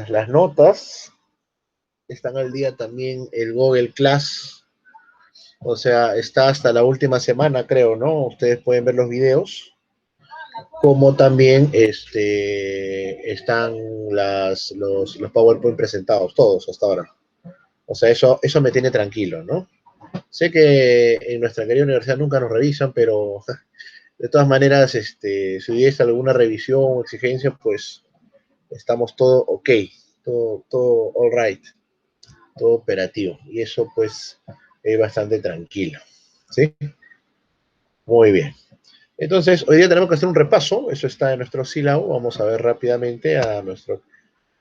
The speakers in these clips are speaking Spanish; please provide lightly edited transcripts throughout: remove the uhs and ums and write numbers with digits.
las notas. Están al día también el Google Class. O sea, está hasta la última semana, creo, ¿no? Ustedes pueden ver los videos. Como también están los PowerPoint presentados, todos hasta ahora. O sea, eso me tiene tranquilo, ¿no? Sé que en nuestra querida universidad nunca nos revisan, pero de todas maneras, si hubiese alguna revisión o exigencia, pues estamos todo ok, todo all right, todo operativo. Y eso, pues, es bastante tranquilo. ¿Sí? Muy bien. Entonces, hoy día tenemos que hacer un repaso, eso está en nuestro sílabo, vamos a ver rápidamente a nuestro...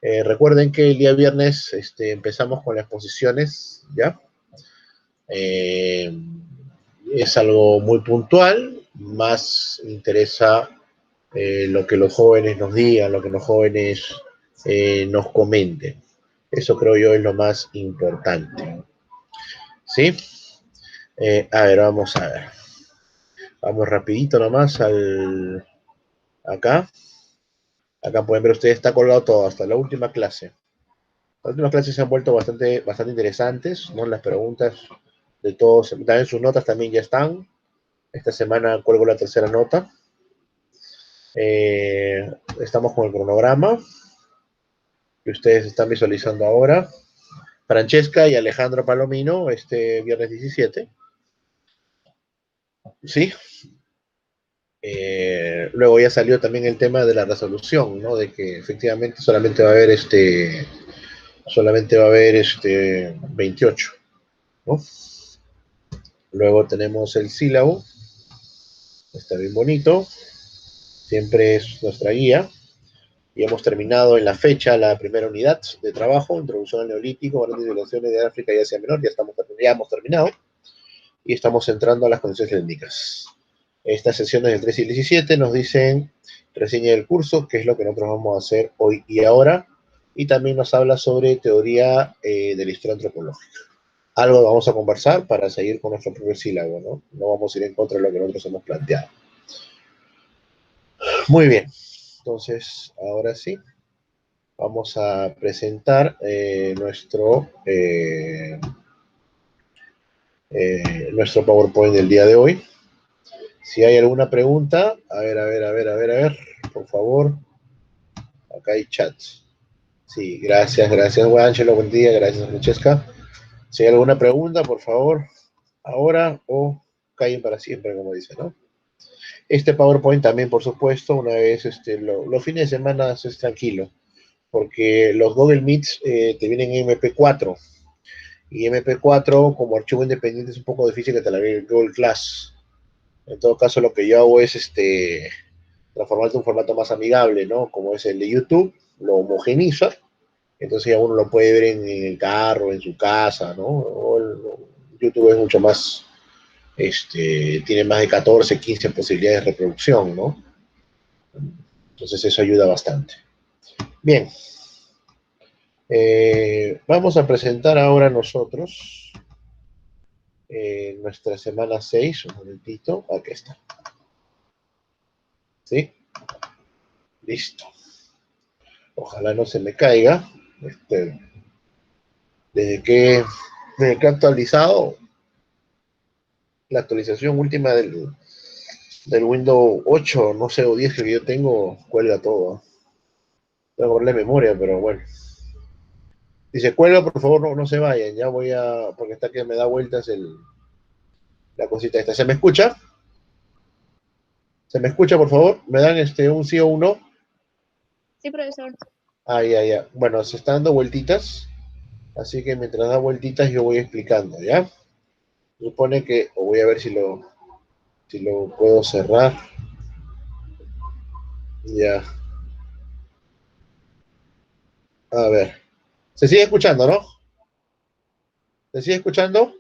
recuerden que el día viernes empezamos con las exposiciones, ¿ya? Es algo muy puntual, más interesa lo que los jóvenes nos digan, lo que los jóvenes nos comenten. Eso creo yo es lo más importante. ¿Sí? A ver, vamos a ver. Vamos rapidito nomás acá. Acá pueden ver ustedes, está colgado todo, hasta la última clase. Las últimas clases se han vuelto bastante interesantes, ¿no? Las preguntas de todos, también sus notas también ya están. Esta semana cuelgo la tercera nota. Estamos con el cronograma que ustedes están visualizando ahora. Francesca y Alejandro Palomino, este viernes 17. ¿Sí? Luego ya salió también el tema de la resolución, ¿no? De que efectivamente solamente va a haber 28, ¿no? Luego tenemos el sílabo, está bien bonito, siempre es nuestra guía. Y hemos terminado en la fecha la primera unidad de trabajo, Introducción al Neolítico, grandes violaciones de África y Asia Menor, ya hemos terminado. Y estamos entrando a las condiciones técnicas. Estas sesiones del 3 y el 17 nos dicen reseña del curso, que es lo que nosotros vamos a hacer hoy y ahora, y también nos habla sobre teoría de la historia antropológica. Algo vamos a conversar para seguir con nuestro primer sílabo, ¿no? No vamos a ir en contra de lo que nosotros hemos planteado. Muy bien, entonces, ahora sí, vamos a presentar nuestro PowerPoint del día de hoy. Si hay alguna pregunta, a ver, por favor. Acá hay chat. Sí, gracias, Juanchelo, buen día, gracias, Francesca. Si hay alguna pregunta, por favor, ahora o callen para siempre, como dice, ¿no? Este PowerPoint también, por supuesto, una vez, los fines de semana es tranquilo, porque los Google Meets te vienen en MP4, y MP4 como archivo independiente es un poco difícil que te la vea Google Class. En todo caso, lo que yo hago es transformarte en un formato más amigable, ¿no? Como es el de YouTube, lo homogeniza, entonces ya uno lo puede ver en el carro, en su casa, ¿no? YouTube es mucho más, tiene más de 14, 15 posibilidades de reproducción, ¿no? Entonces eso ayuda bastante. Bien, vamos a presentar ahora nosotros nuestra semana 6, un momentito, aquí está. ¿Sí? Listo. Ojalá no se me caiga. Desde que he actualizado, la actualización última del Windows 8, no sé, o 10 que yo tengo, cuelga todo. Tengo que borrar la memoria, pero bueno. Dice, cuelga, por favor, no se vayan. Ya voy porque está que me da vueltas la cosita esta. ¿Se me escucha? ¿Se me escucha, por favor? ¿Me dan un sí o un no? Sí, profesor. Ya. Bueno, se está dando vueltitas. Así que mientras da vueltitas yo voy explicando, ¿ya? Supone que, o voy a ver si lo puedo cerrar. Ya. A ver. ¿Se sigue escuchando, no? ¿Se sigue escuchando?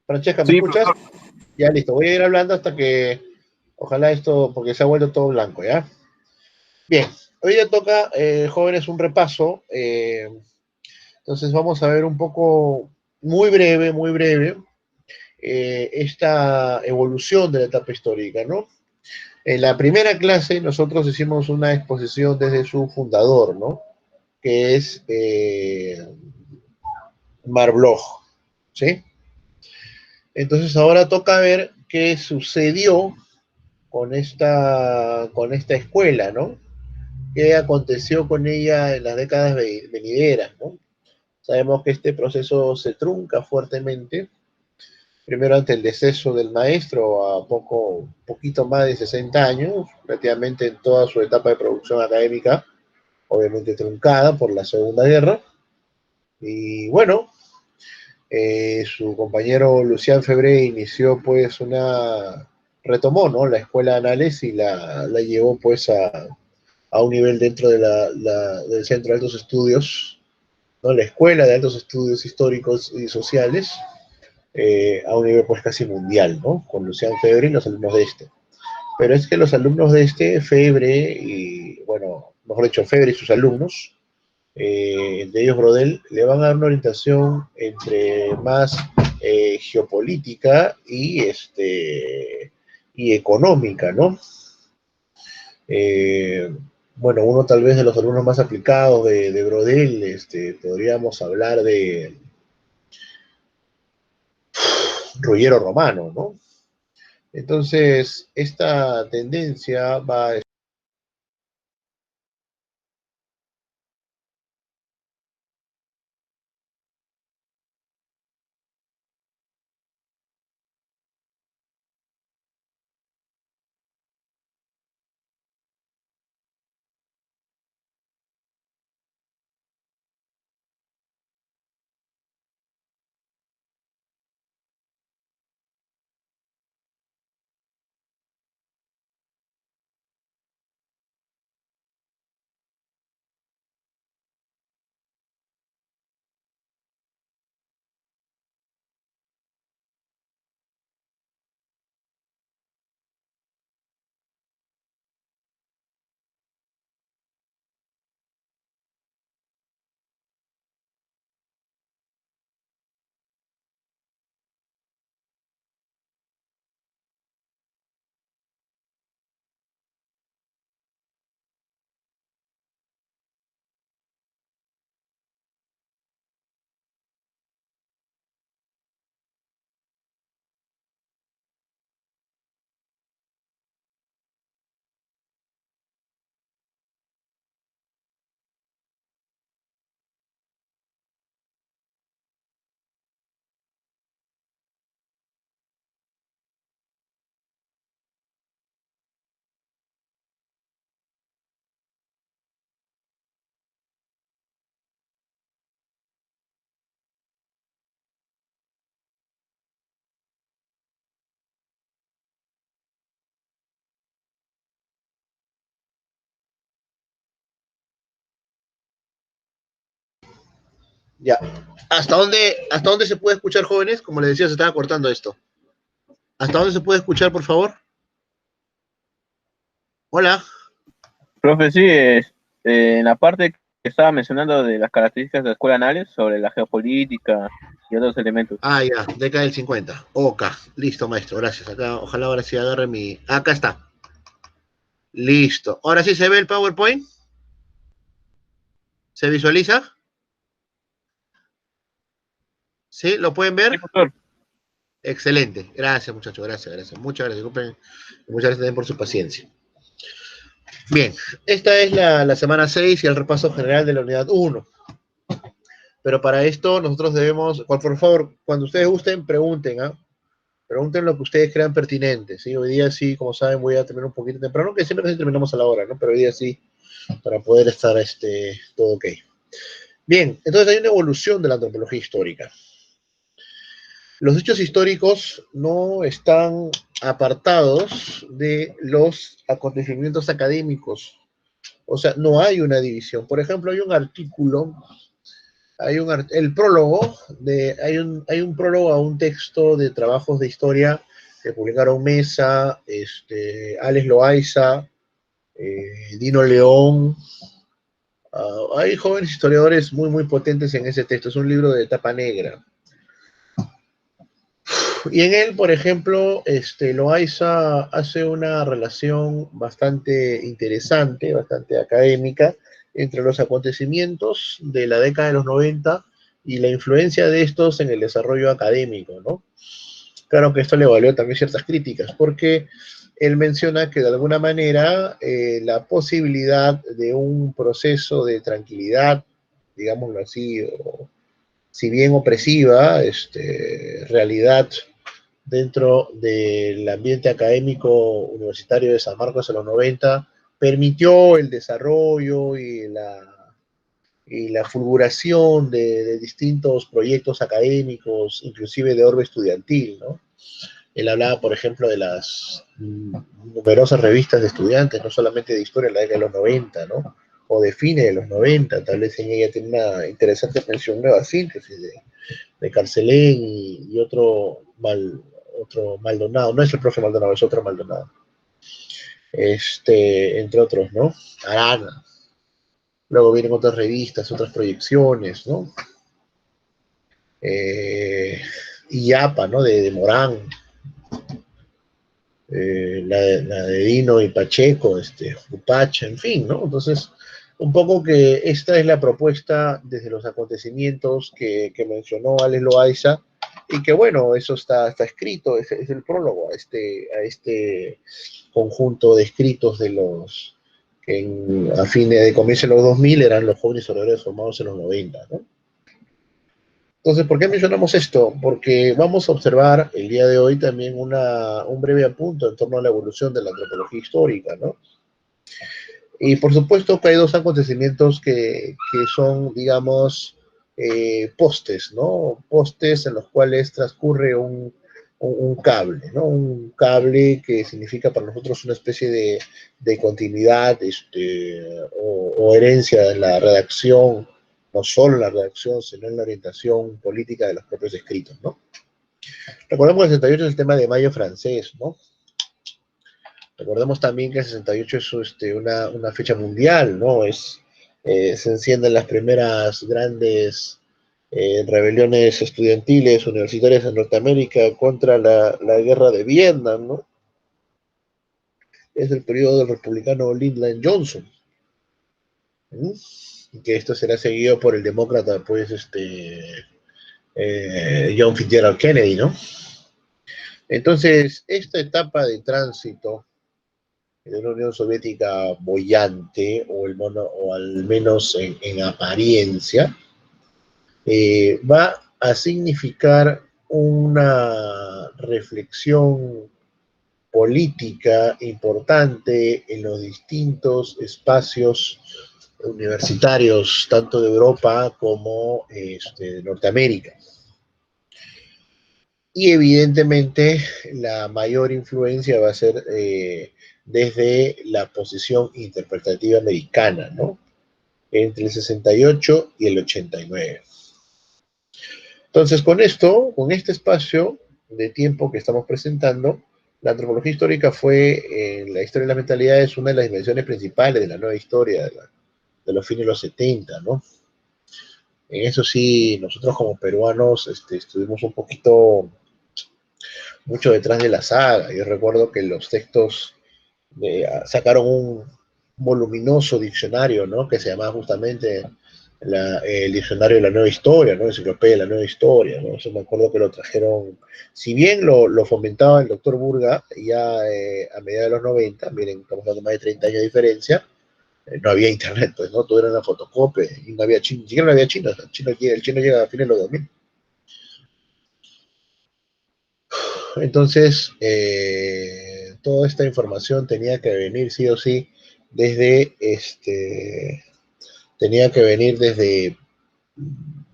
Francesca, ¿me Sí, escuchas? profesor. Ya listo, voy a ir hablando hasta que, ojalá esto, porque se ha vuelto todo blanco, ¿ya? Bien, hoy ya toca, jóvenes, un repaso. Entonces vamos a ver un poco, muy breve, esta evolución de la etapa histórica, ¿no? En la primera clase nosotros hicimos una exposición desde su fundador, ¿no? que es Marbloj, ¿sí? Entonces ahora toca ver qué sucedió con esta escuela, ¿no? ¿Qué aconteció con ella en las décadas venideras, ¿no? Sabemos que este proceso se trunca fuertemente, primero ante el deceso del maestro a poquito más de 60 años, relativamente en toda su etapa de producción académica, obviamente truncada por la Segunda Guerra, y bueno, su compañero Lucián Febré inició pues retomó, ¿no? La escuela de Anales y la llevó pues a un nivel dentro de del Centro de Altos Estudios, ¿no? La Escuela de Altos Estudios Históricos y Sociales, a un nivel pues casi mundial, ¿no? Con Lucián Febre y los alumnos de este. Pero es que los alumnos de este, Febre y, bueno, mejor dicho, Febre y sus alumnos, de ellos Brodel, le van a dar una orientación entre más geopolítica y económica, ¿no? Eh, bueno, uno tal vez de los alumnos más aplicados de Brodel, podríamos hablar de Ruggiero Romano, ¿no? Entonces, esta tendencia va a... Ya. Hasta dónde se puede escuchar, jóvenes? Como les decía, se estaba cortando esto. ¿Hasta dónde se puede escuchar, por favor? Hola. Profe, sí, en la parte que estaba mencionando de las características de la escuela Anales sobre la geopolítica y otros elementos. Ah, ya, década del 50. OK, listo, maestro, gracias. Acá, ojalá ahora sí agarre mi... Acá está. Listo. Ahora sí se ve el PowerPoint. ¿Se visualiza? ¿Sí? ¿Lo pueden ver? Sí, doctor. Excelente. Gracias, muchachos. Gracias. Muchas gracias. Disculpen. Muchas gracias también por su paciencia. Bien, esta es la semana 6 y el repaso general de la unidad 1. Pero para esto nosotros debemos, por favor, cuando ustedes gusten, pregunten, ¿ah? Pregunten lo que ustedes crean pertinente, ¿sí? Hoy día sí, como saben, voy a terminar un poquito temprano, que siempre casi terminamos a la hora, ¿no? Pero hoy día sí, para poder estar todo ok. Bien, entonces hay una evolución de la antropología histórica. Los hechos históricos no están apartados de los acontecimientos académicos. O sea, no hay una división. Por ejemplo, hay un artículo, el prólogo, hay un prólogo a un texto de trabajos de historia que publicaron Mesa, Alex Loaiza, Dino León. Hay jóvenes historiadores muy, muy potentes en ese texto. Es un libro de tapa negra. Y en él, por ejemplo, Loaiza hace una relación bastante interesante, bastante académica, entre los acontecimientos de la década de los 90 y la influencia de estos en el desarrollo académico, ¿no? Claro que esto le valió también ciertas críticas, porque él menciona que de alguna manera la posibilidad de un proceso de tranquilidad, digámoslo así, o, si bien opresiva, realidad dentro del ambiente académico universitario de San Marcos en los 90, permitió el desarrollo y la fulguración de distintos proyectos académicos, inclusive de orbe estudiantil, ¿no? Él hablaba, por ejemplo, de las numerosas revistas de estudiantes, no solamente de historia en la década de los 90, ¿no? O de fines de los 90, tal vez en ella tiene una interesante mención, nueva síntesis de Carcelén y otro Maldonado, no es el profe Maldonado, es otro Maldonado. Entre otros, ¿no? Arana. Luego vienen otras revistas, otras proyecciones, ¿no? Y Yapa, ¿no? De Morán. La de Dino y Pacheco, Upacha, en fin, ¿no? Entonces, un poco que esta es la propuesta desde los acontecimientos que mencionó Alex Loaiza, y que bueno, eso está escrito, es el prólogo a este conjunto de escritos de los que a fines de comienzo de los 2000 eran los jóvenes obreros formados en los 90, ¿no? Entonces, ¿por qué mencionamos esto? Porque vamos a observar el día de hoy también un breve apunto en torno a la evolución de la antropología histórica, ¿no? Y por supuesto que hay dos acontecimientos que son, digamos, postes, ¿no? Postes en los cuales transcurre un cable, ¿no? Un cable que significa para nosotros una especie de continuidad o herencia en la redacción, no solo en la redacción, sino en la orientación política de los propios escritos, ¿no? Recordemos que el 68 es el tema de Mayo francés, ¿no? Recordemos también que el 68 es una fecha mundial, ¿no? Se encienden las primeras grandes rebeliones estudiantiles universitarias en Norteamérica contra la guerra de Vietnam, ¿no? Es el periodo del republicano Lyndon Johnson, ¿sí? Y que esto será seguido por el demócrata, pues, John Fitzgerald Kennedy, ¿no? Entonces, esta etapa de tránsito de una Unión Soviética boyante, o al menos en apariencia, va a significar una reflexión política importante en los distintos espacios universitarios, tanto de Europa como de Norteamérica. Y evidentemente la mayor influencia va a ser desde la posición interpretativa americana, ¿no? Entre el 68 y el 89. Entonces, con este espacio de tiempo que estamos presentando, la antropología histórica fue, en la historia de las mentalidades, una de las dimensiones principales de la nueva historia de los fines de los 70, ¿no? En eso sí, nosotros como peruanos estuvimos un poquito, mucho detrás de la saga. Yo recuerdo que los textos sacaron un voluminoso diccionario, ¿no? Que se llamaba justamente el diccionario de la nueva historia, ¿no? Enciclopedia de la nueva historia, ¿no? Eso me acuerdo que lo trajeron, si bien lo fomentaba el doctor Burga ya a mediados de los 90, miren, estamos hablando de más de 30 años de diferencia, no había internet, pues, ¿no? Todo era una fotocopia y no había chino, ni siquiera no había chino, el chino llega a fines de los 2000. Entonces, toda esta información tenía que venir sí o sí tenía que venir desde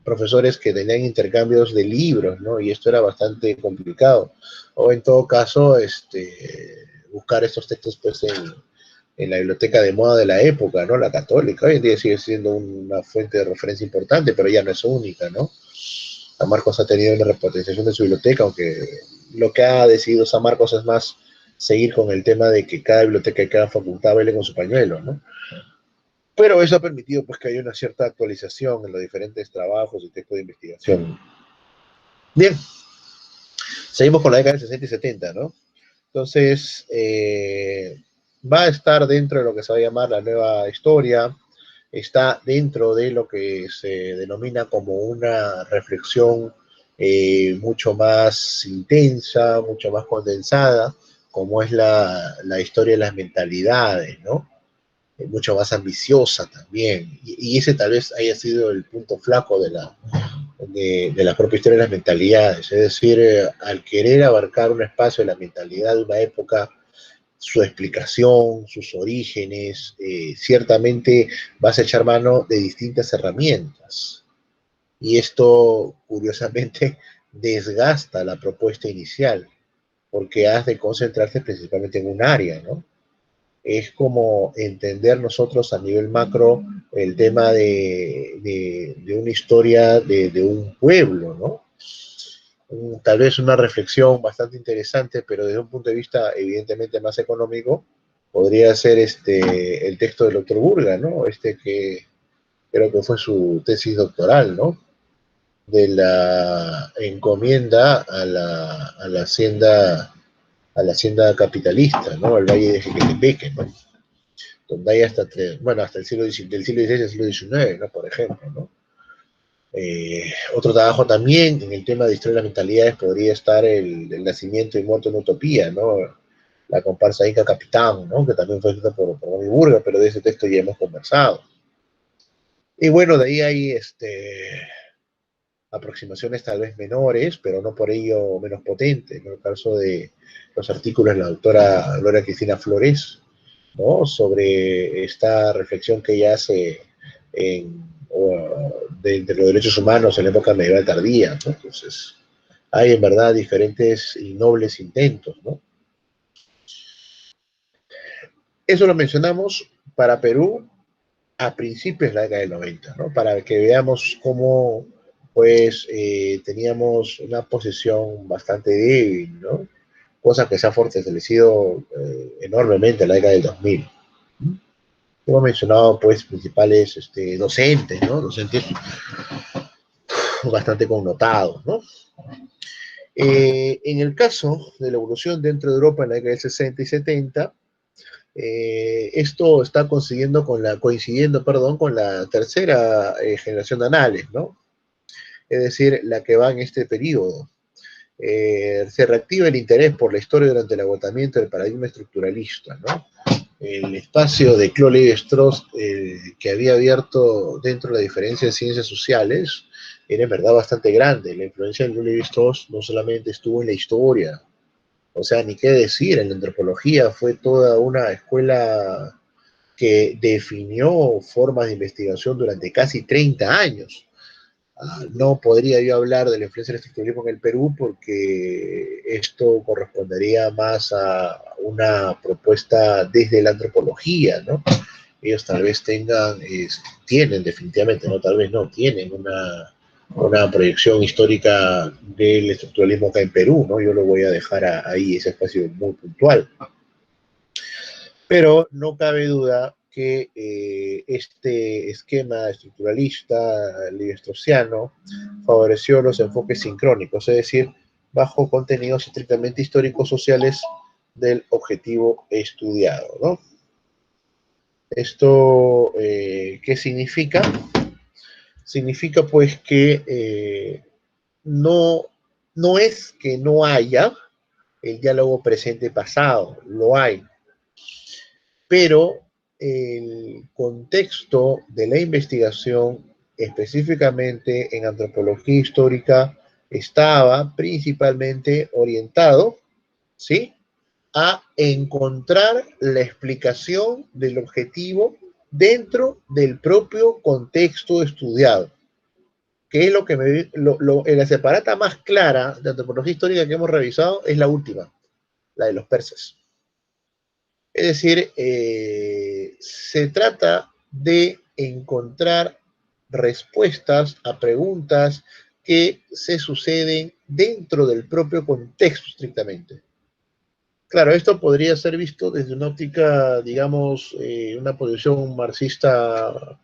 profesores que tenían intercambios de libros, ¿no? Y esto era bastante complicado. O en todo caso, buscar estos textos pues en la biblioteca de moda de la época, ¿no? La católica. Hoy en día sigue siendo una fuente de referencia importante, pero ya no es única, ¿no? San Marcos ha tenido una repotenciación de su biblioteca, aunque lo que ha decidido San Marcos es más seguir con el tema de que cada biblioteca y cada facultad baile con su pañuelo, ¿no? Pero eso ha permitido pues que haya una cierta actualización en los diferentes trabajos y textos de investigación. Bien, seguimos con la década del 60 y 70, ¿no? Entonces, va a estar dentro de lo que se va a llamar la nueva historia, está dentro de lo que se denomina como una reflexión mucho más intensa, mucho más condensada, como es la historia de las mentalidades, ¿no? Mucho más ambiciosa también. Y ese tal vez haya sido el punto flaco de la propia historia de las mentalidades. Es decir, al querer abarcar un espacio de la mentalidad de una época, su explicación, sus orígenes, ciertamente vas a echar mano de distintas herramientas. Y esto, curiosamente, desgasta la propuesta inicial, porque has de concentrarte principalmente en un área, ¿no? Es como entender nosotros a nivel macro el tema de una historia de un pueblo, ¿no? Tal vez una reflexión bastante interesante, pero desde un punto de vista evidentemente más económico, podría ser el texto del doctor Burga, ¿no? Que creo que fue su tesis doctoral, ¿no? De la encomienda a la hacienda capitalista, ¿no? Al Valle de Jequetepeque, ¿no? Donde hay hasta el siglo XVI, del siglo XVI al siglo XIX, ¿no? Por ejemplo, ¿no? Otro trabajo también en el tema de historia de las mentalidades podría estar el nacimiento y muerte en utopía, ¿no? La comparsa Inca Capitán, ¿no? Que también fue escrita por Bobby Burga, pero de ese texto ya hemos conversado. Y bueno, de ahí hay aproximaciones tal vez menores, pero no por ello menos potentes, ¿no? El caso de los artículos de la doctora Gloria Cristina Flores, ¿no? Sobre esta reflexión que ella hace de los derechos humanos en la época medieval tardía, ¿no? Entonces, hay en verdad diferentes y nobles intentos, ¿no? Eso lo mencionamos para Perú a principios de la década del 90, ¿no? Para que veamos cómo, pues, teníamos una posición bastante débil, ¿no? Cosa que se ha fortalecido enormemente en la década del 2000. Hemos mencionado, pues, principales docentes, ¿no? Docentes bastante connotados, ¿no? En el caso de la evolución dentro de Europa en la década del 60 y 70, esto está coincidiendo con la tercera generación de anales, ¿no? Es decir, la que va en este periodo. Se reactiva el interés por la historia durante el agotamiento del paradigma estructuralista, ¿no? El espacio de Claude Lévi-Strauss que había abierto dentro de la diferencia de ciencias sociales era en verdad bastante grande. La influencia de Claude Lévi-Strauss no solamente estuvo en la historia, o sea, ni qué decir, en la antropología fue toda una escuela que definió formas de investigación durante casi 30 años. No podría yo hablar de la influencia del estructuralismo en el Perú porque esto correspondería más a una propuesta desde la antropología, ¿no? Ellos tal vez tienen definitivamente, no tal vez no, tienen una proyección histórica del estructuralismo acá en Perú, ¿no? Yo lo voy a dejar ahí, ese espacio muy puntual. Pero no cabe duda que este esquema estructuralista levi-straussiano favoreció los enfoques sincrónicos, es decir, bajo contenidos estrictamente históricos sociales del objetivo estudiado, ¿no? ¿Esto qué significa? Significa pues que no es que no haya el diálogo presente-pasado, lo hay, pero el contexto de la investigación, específicamente en antropología histórica, estaba principalmente orientado, ¿sí?, a encontrar la explicación del objetivo dentro del propio contexto estudiado, que es lo que en la separata más clara de antropología histórica que hemos revisado es la última, la de los persas. Es decir, se trata de encontrar respuestas a preguntas que se suceden dentro del propio contexto estrictamente. Claro, esto podría ser visto desde una óptica, digamos, una posición marxista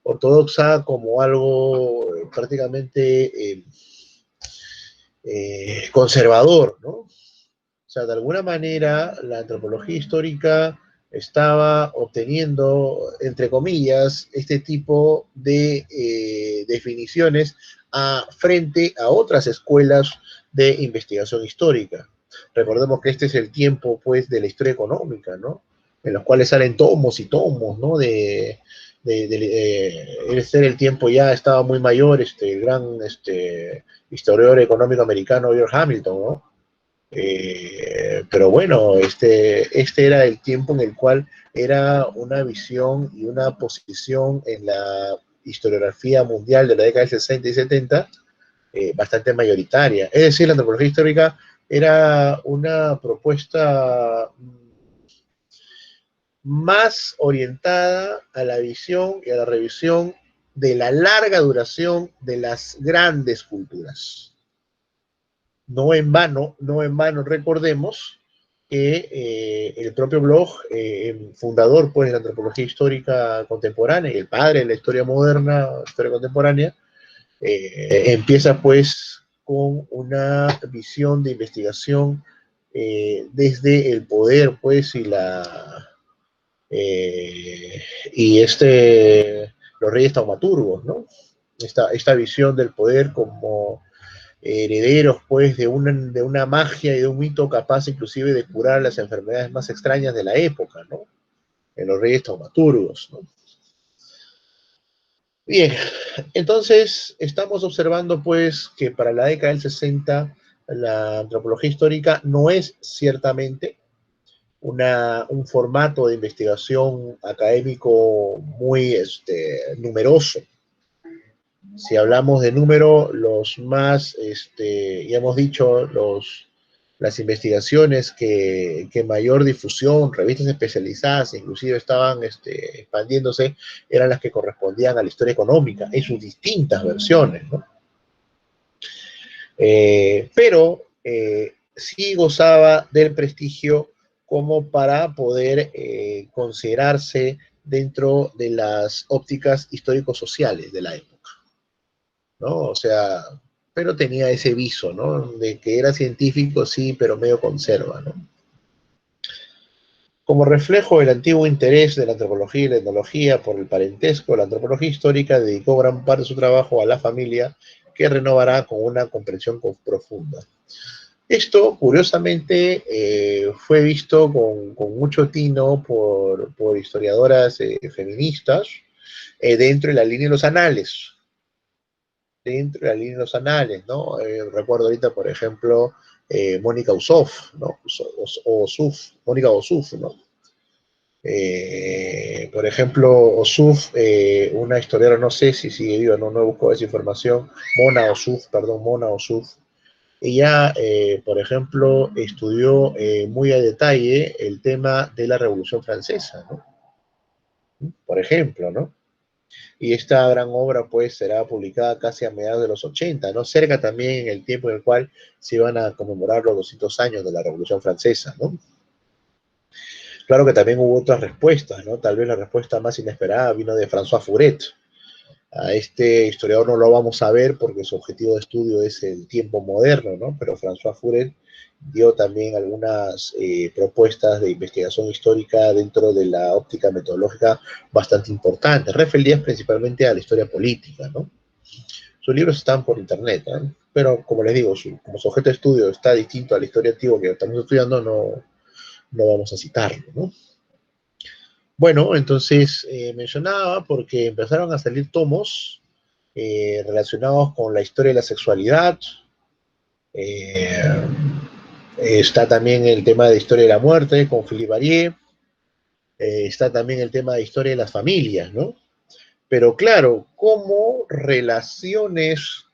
ortodoxa como algo prácticamente conservador, ¿no? O sea, de alguna manera la antropología histórica estaba obteniendo, entre comillas, este tipo de definiciones frente a otras escuelas de investigación histórica. Recordemos que este es el tiempo, pues, de la historia económica, ¿no? En los cuales salen tomos y tomos, ¿no? Este era el tiempo, ya estaba muy mayor, el gran historiador económico americano, George Hamilton, ¿no? Pero bueno, este era el tiempo en el cual era una visión y una posición en la historiografía mundial de la década del 60 y 70 bastante mayoritaria. Es decir, la antropología histórica era una propuesta más orientada a la visión y a la revisión de la larga duración de las grandes culturas. No en vano recordemos que el propio Bloch, fundador pues, de la antropología histórica contemporánea y el padre de la historia moderna, historia contemporánea, empieza pues con una visión de investigación desde el poder pues y los reyes taumaturgos, ¿no? Esta visión del poder como herederos pues de una magia y de un mito capaz inclusive de curar las enfermedades más extrañas de la época, ¿no? En los reyes taumaturgos, ¿no? Bien, entonces estamos observando pues que para la década del 60 la antropología histórica no es ciertamente un formato de investigación académico muy numeroso. Si hablamos de número, los más, ya hemos dicho, las investigaciones que mayor difusión, revistas especializadas, inclusive estaban expandiéndose, eran las que correspondían a la historia económica, en sus distintas versiones, ¿no? Pero sí gozaba del prestigio como para poder considerarse dentro de las ópticas histórico-sociales de la época, ¿no? O sea, pero tenía ese viso, ¿no? De que era científico, sí, pero medio conserva, ¿no? Como reflejo del antiguo interés de la antropología y la etnología por el parentesco, la antropología histórica dedicó gran parte de su trabajo a la familia, que renovará con una comprensión profunda. Esto, curiosamente, fue visto con mucho tino por historiadoras feministas dentro de la línea de los anales. Dentro de la línea de los anales, ¿no? Recuerdo ahorita, por ejemplo, Mónica Usuf, ¿no? Mónica Usuf, ¿no? Por ejemplo, Osuf, una historiadora, no sé si sigue viva, no he buscado esa información, Mona Osuf, ella, por ejemplo, estudió muy a detalle el tema de la Revolución Francesa, ¿no? Por ejemplo, ¿no? Y esta gran obra, pues, será publicada casi a mediados de los 80, ¿no? Cerca también en el tiempo en el cual se iban a conmemorar los 200 años de la Revolución Francesa, ¿no? Claro que también hubo otras respuestas, ¿no? Tal vez la respuesta más inesperada vino de François Furet. A este historiador no lo vamos a ver porque su objetivo de estudio es el tiempo moderno, ¿no? Pero François Furet dio también algunas propuestas de investigación histórica dentro de la óptica metodológica bastante importantes, referidas principalmente a la historia política, ¿no? Sus libros están por internet, ¿no? Pero como les digo, como su objeto de estudio está distinto a la historia antigua que estamos estudiando, no vamos a citarlo, ¿no? Bueno, entonces mencionaba porque empezaron a salir tomos relacionados con la historia de la sexualidad. Eh, Está también el tema de historia de la muerte con Philippe Varier. Está también el tema de historia de las familias, ¿no? Pero claro, como relaciones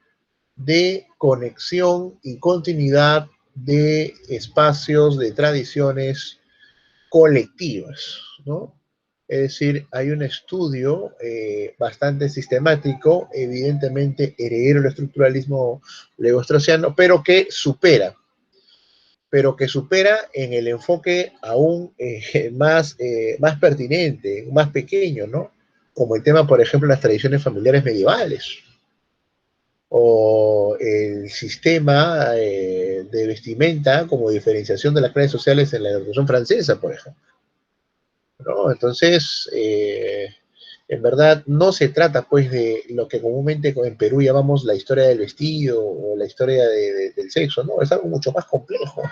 de conexión y continuidad de espacios, de tradiciones colectivas, ¿no? Es decir, hay un estudio bastante sistemático, evidentemente heredero del estructuralismo legostrociano, pero que supera en el enfoque aún más pertinente, más pequeño, ¿no? Como el tema, por ejemplo, las tradiciones familiares medievales, o el sistema de vestimenta como diferenciación de las clases sociales en la Revolución Francesa, por ejemplo. ¿no? Entonces, en verdad, no se trata, pues, de lo que comúnmente en Perú llamamos la historia del vestido o la historia del sexo, ¿no? Es algo mucho más complejo,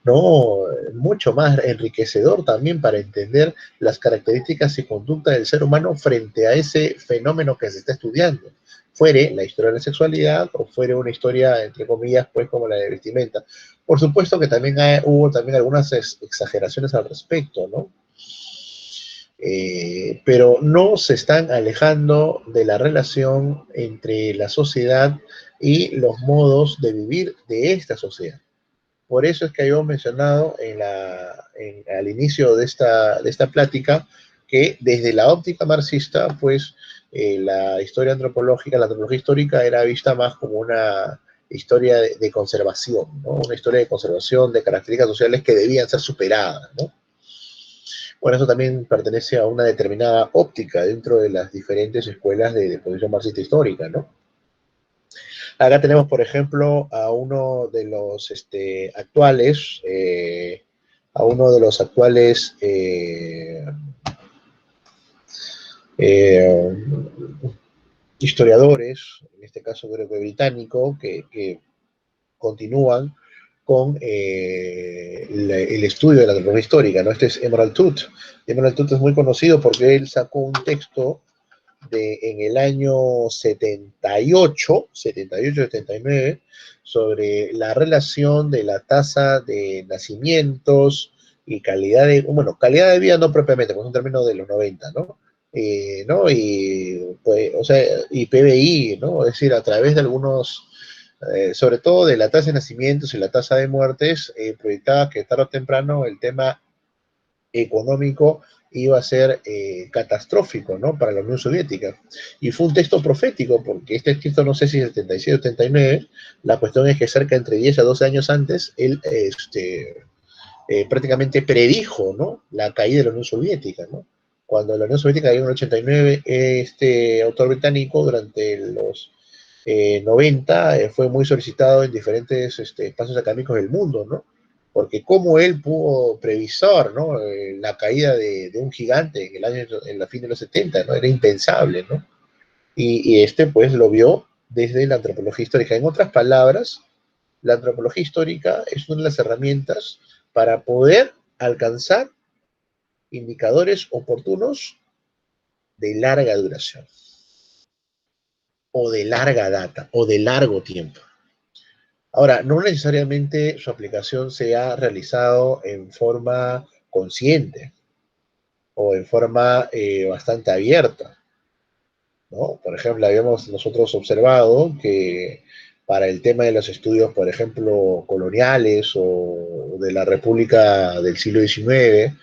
¿no? Mucho más enriquecedor también para entender las características y conducta del ser humano frente a ese fenómeno que se está estudiando. Fuere la historia de la sexualidad o fuere una historia, entre comillas, pues como la de vestimenta. Por supuesto que también hubo también algunas exageraciones al respecto, ¿no? Pero no se están alejando de la relación entre la sociedad y los modos de vivir de esta sociedad. Por eso es que habíamos mencionado al inicio de esta plática que desde la óptica marxista, pues la historia antropológica, la antropología histórica era vista más como una historia de conservación, ¿no? Una historia de conservación de características sociales que debían ser superadas, ¿no? Bueno, eso también pertenece a una determinada óptica dentro de las diferentes escuelas de posición marxista histórica, ¿no? Acá tenemos, por ejemplo, a uno de los actuales, eh, historiadores, en este caso creo que británico, que continúan con el estudio de la antropología histórica, ¿no? Este es Emerald Tooth. Emerald Tooth es muy conocido porque él sacó un texto en el año 78-79, sobre la relación de la tasa de nacimientos y calidad de vida no propiamente, pues es un término de los 90, ¿no? ¿No? Y, pues, o sea, y PBI, ¿no? Es decir, a través de algunos, sobre todo de la tasa de nacimientos y la tasa de muertes, proyectaba que tarde o temprano el tema económico iba a ser catastrófico, ¿no? Para la Unión Soviética. Y fue un texto profético, porque este texto, no sé si es 76 o 79, la cuestión es que cerca entre 10 a 12 años antes, él prácticamente predijo, ¿no? La caída de la Unión Soviética, ¿no? Cuando la Unión Soviética cayó en el 89, este autor británico durante los 90 fue muy solicitado en diferentes espacios académicos del mundo, ¿no? Porque como él pudo previsar, ¿no? La caída de un gigante en la fin de los 70, ¿no? Era impensable, ¿no? Y este pues lo vio desde la antropología histórica. En otras palabras, la antropología histórica es una de las herramientas para poder alcanzar indicadores oportunos de larga duración, o de larga data, o de largo tiempo. Ahora, no necesariamente su aplicación se ha realizado en forma consciente o en forma bastante abierta, ¿no? Por ejemplo, habíamos nosotros observado que para el tema de los estudios, por ejemplo, coloniales o de la República del siglo XIX,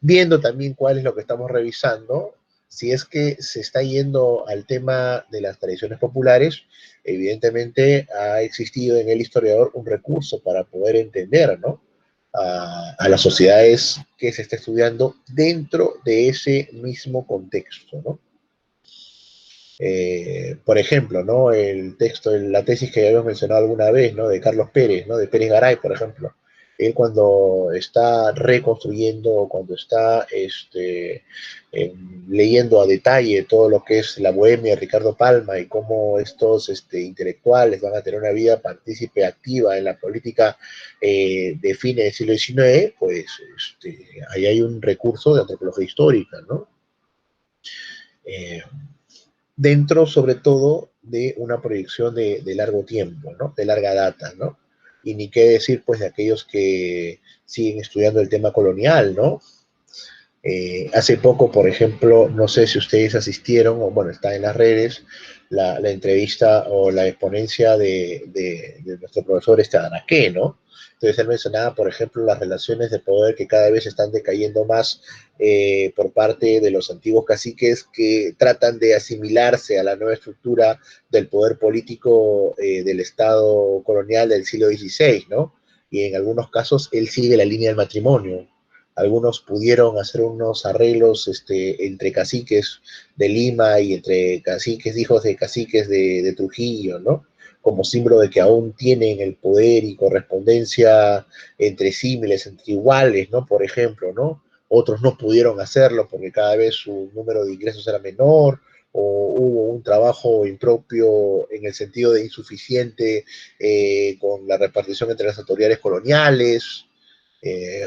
viendo también cuál es lo que estamos revisando, si es que se está yendo al tema de las tradiciones populares, evidentemente ha existido en el historiador un recurso para poder entender, ¿no? A las sociedades que se está estudiando dentro de ese mismo contexto, ¿no? Por ejemplo, ¿no? El texto, la tesis que ya habíamos mencionado alguna vez, ¿no? De Carlos Pérez, ¿no? De Pérez Garay, por ejemplo. Él cuando está reconstruyendo, cuando está leyendo a detalle todo lo que es la bohemia de Ricardo Palma y cómo estos intelectuales van a tener una vida partícipe activa en la política de fines del siglo XIX, pues ahí hay un recurso de antropología histórica, ¿no? Dentro, sobre todo, de una proyección de largo tiempo, ¿no? De larga data, ¿no? Y ni qué decir, pues, de aquellos que siguen estudiando el tema colonial, ¿no? Hace poco, por ejemplo, no sé si ustedes asistieron, o bueno, está en las redes, la entrevista o la exponencia de nuestro profesor Araqué, ¿no? Entonces él mencionaba, por ejemplo, las relaciones de poder que cada vez están decayendo más por parte de los antiguos caciques que tratan de asimilarse a la nueva estructura del poder político del Estado colonial del siglo XVI, ¿no? Y en algunos casos él sigue la línea del matrimonio. Algunos pudieron hacer unos arreglos entre caciques de Lima y entre caciques, hijos de caciques de Trujillo, ¿no? Como símbolo de que aún tienen el poder y correspondencia entre símiles, entre iguales, ¿no? Por ejemplo, ¿no? otros no pudieron hacerlo porque cada vez su número de ingresos era menor, o hubo un trabajo impropio en el sentido de insuficiente con la repartición entre las autoridades coloniales,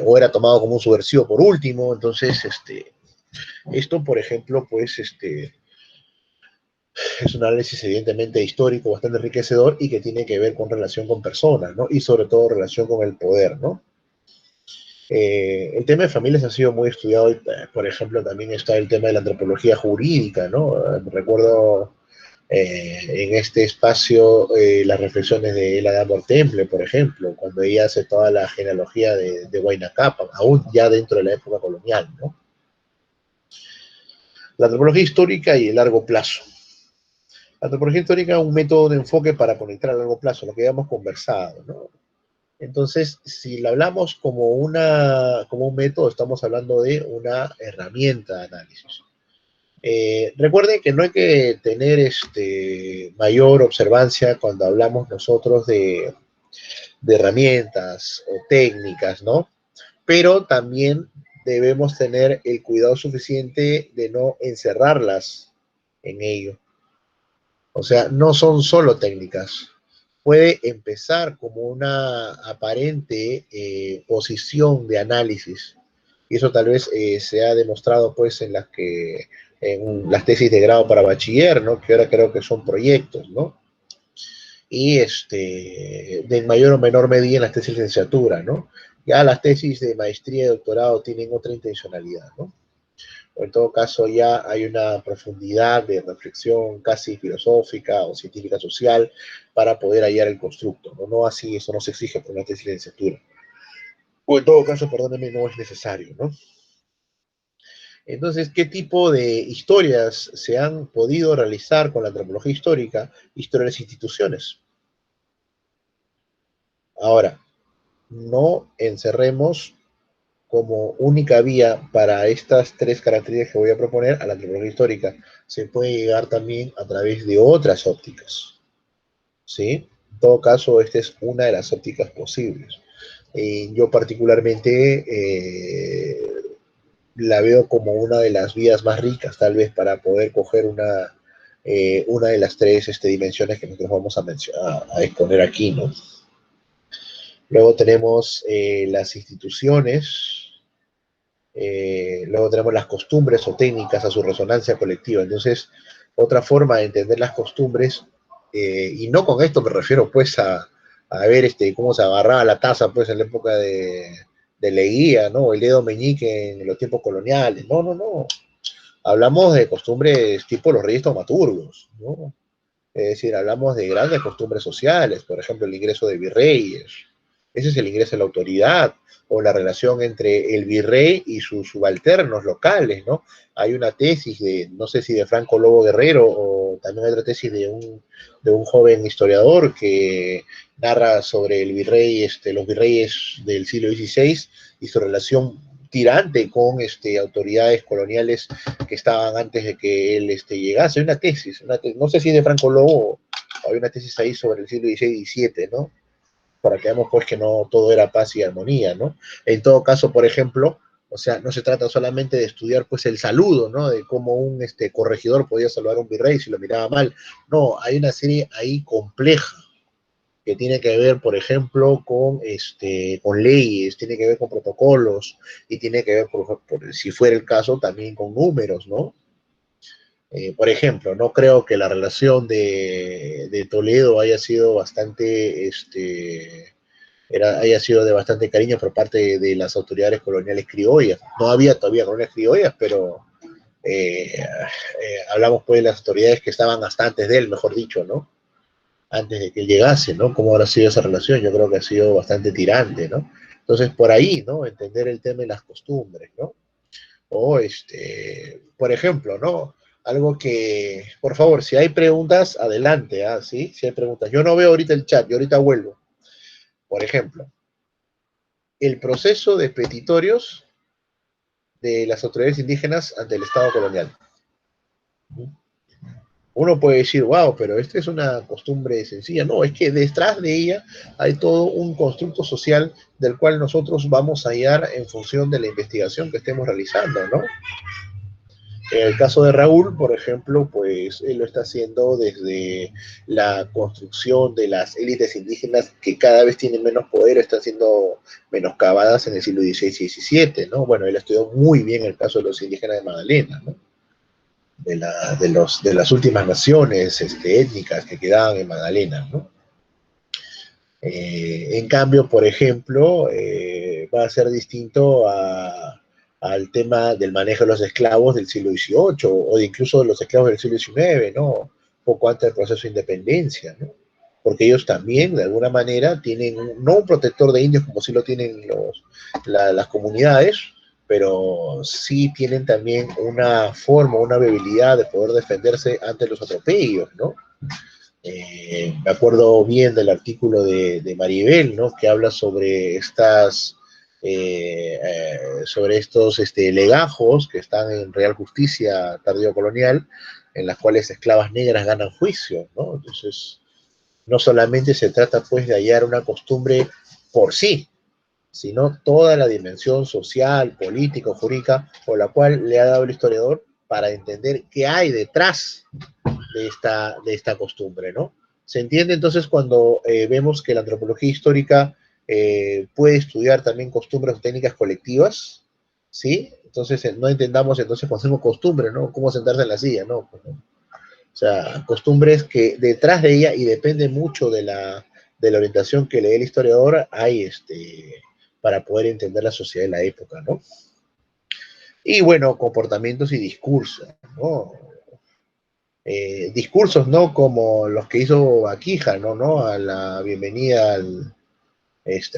o era tomado como un subversivo por último. Entonces, esto, por ejemplo, pues, es un análisis evidentemente histórico bastante enriquecedor y que tiene que ver con relación con personas, ¿no? Y sobre todo relación con el poder, ¿no? El tema de familias ha sido muy estudiado, por ejemplo, también está el tema de la antropología jurídica, ¿no? Recuerdo en este espacio las reflexiones de Ella Gabor Temple, por ejemplo, cuando ella hace toda la genealogía de Huayna Capac, aún ya dentro de la época colonial, ¿no? La antropología histórica y el largo plazo. La antropología histórica es un método de enfoque para conectar a largo plazo, lo que ya hemos conversado, ¿no? Entonces, si lo hablamos como un método, estamos hablando de una herramienta de análisis. Recuerden que no hay que tener mayor observancia cuando hablamos nosotros de herramientas o técnicas, ¿no? Pero también debemos tener el cuidado suficiente de no encerrarlas en ello. O sea, no son solo técnicas. Puede empezar como una aparente posición de análisis. Y eso tal vez se ha demostrado pues en las tesis de grado para bachiller, ¿no? Que ahora creo que son proyectos, ¿no? Y de mayor o menor medida en las tesis de licenciatura, ¿no? Ya las tesis de maestría y doctorado tienen otra intencionalidad, ¿no? O en todo caso ya hay una profundidad de reflexión casi filosófica o científica social para poder hallar el constructo, ¿no? No así, eso no se exige por una tesis de licenciatura. O en todo caso, perdónenme, no es necesario, ¿no? Entonces, ¿qué tipo de historias se han podido realizar con la antropología histórica? Historia de las instituciones. Ahora, no encerremos como única vía para estas tres características que voy a proponer a la antropología histórica. Se puede llegar también a través de otras ópticas, ¿sí? En todo caso, esta es una de las ópticas posibles. Yo particularmente la veo como una de las vías más ricas, tal vez, para poder coger una de las tres dimensiones que nosotros vamos a exponer aquí, ¿no? Luego tenemos las instituciones, luego tenemos las costumbres o técnicas a su resonancia colectiva. Entonces, otra forma de entender las costumbres, y no con esto me refiero pues a ver cómo se agarraba la taza pues en la época de Leguía, ¿no? O el dedo meñique en los tiempos coloniales. No, no, no. Hablamos de costumbres tipo los reyes taumaturgos, ¿no? Es decir, hablamos de grandes costumbres sociales, por ejemplo, el ingreso de virreyes. Ese es el ingreso de la autoridad, o la relación entre el virrey y sus subalternos locales, ¿no? Hay una tesis no sé si de Franco Lobo Guerrero, o también hay otra tesis de un joven historiador que narra sobre el virrey, los virreyes del siglo XVI y su relación tirante con autoridades coloniales que estaban antes de que él llegase. Hay no sé si es de Franco Lobo, hay una tesis ahí sobre el siglo XVI y XVII, ¿no? Para que veamos pues que no todo era paz y armonía, ¿no? En todo caso, por ejemplo, o sea, no se trata solamente de estudiar pues el saludo, ¿no? De cómo un corregidor podía saludar a un virrey si lo miraba mal. No, hay una serie ahí compleja que tiene que ver, por ejemplo, con leyes, tiene que ver con protocolos y tiene que ver, si fuera el caso, también con números, ¿no? Por ejemplo, no creo que la relación de Toledo haya sido haya sido de bastante cariño por parte de las autoridades coloniales criollas. No había todavía colonias criollas, pero hablamos pues de las autoridades que estaban hasta antes de él, mejor dicho, ¿no? Antes de que él llegase, ¿no? ¿Cómo habrá sido esa relación? Yo creo que ha sido bastante tirante, ¿no? Entonces, por ahí, ¿no? Entender el tema de las costumbres, ¿no? O, por ejemplo, ¿no? Algo que, por favor, si hay preguntas, adelante, ¿ah? ¿Sí? Si hay preguntas. Yo no veo ahorita el chat, yo ahorita vuelvo. Por ejemplo, el proceso de petitorios de las autoridades indígenas ante el Estado colonial. Uno puede decir, wow, pero esta es una costumbre sencilla. No, es que detrás de ella hay todo un constructo social del cual nosotros vamos a hallar en función de la investigación que estemos realizando, ¿no? En el caso de Raúl, por ejemplo, pues él lo está haciendo desde la construcción de las élites indígenas que cada vez tienen menos poder, están siendo menoscabadas en el siglo XVI y XVII, ¿no? Bueno, él estudió muy bien el caso de los indígenas de Magdalena, ¿no? De las últimas naciones étnicas que quedaban en Magdalena, ¿no? En cambio, por ejemplo, va a ser distinto al tema del manejo de los esclavos del siglo XVIII o de incluso de los esclavos del siglo XIX, ¿no? Poco antes del proceso de independencia, ¿no? Porque ellos también, de alguna manera, tienen no un protector de indios como sí lo tienen las comunidades, pero sí tienen también una forma, una habilidad de poder defenderse ante los atropellos, ¿no? Me acuerdo bien del artículo de Maribel, ¿no? Que habla sobre sobre estos legajos que están en Real Justicia tardío colonial, en las cuales esclavas negras ganan juicio, ¿no? Entonces, no solamente se trata pues de hallar una costumbre por sí, sino toda la dimensión social, política, jurídica, por la cual le ha dado el historiador para entender qué hay detrás de esta costumbre, ¿no? Se entiende entonces cuando vemos que la antropología histórica puede estudiar también costumbres o técnicas colectivas, ¿sí? Entonces no entendamos entonces cuando hacemos costumbre, ¿no? Cómo sentarse en la silla, ¿no? O sea, costumbres que detrás de ella, y depende mucho de la orientación que le dé el historiador, hay para poder entender la sociedad de la época, ¿no? Y bueno, comportamientos y discursos, ¿no? Discursos, ¿no? Como los que hizo Baquija, ¿no? A la bienvenida al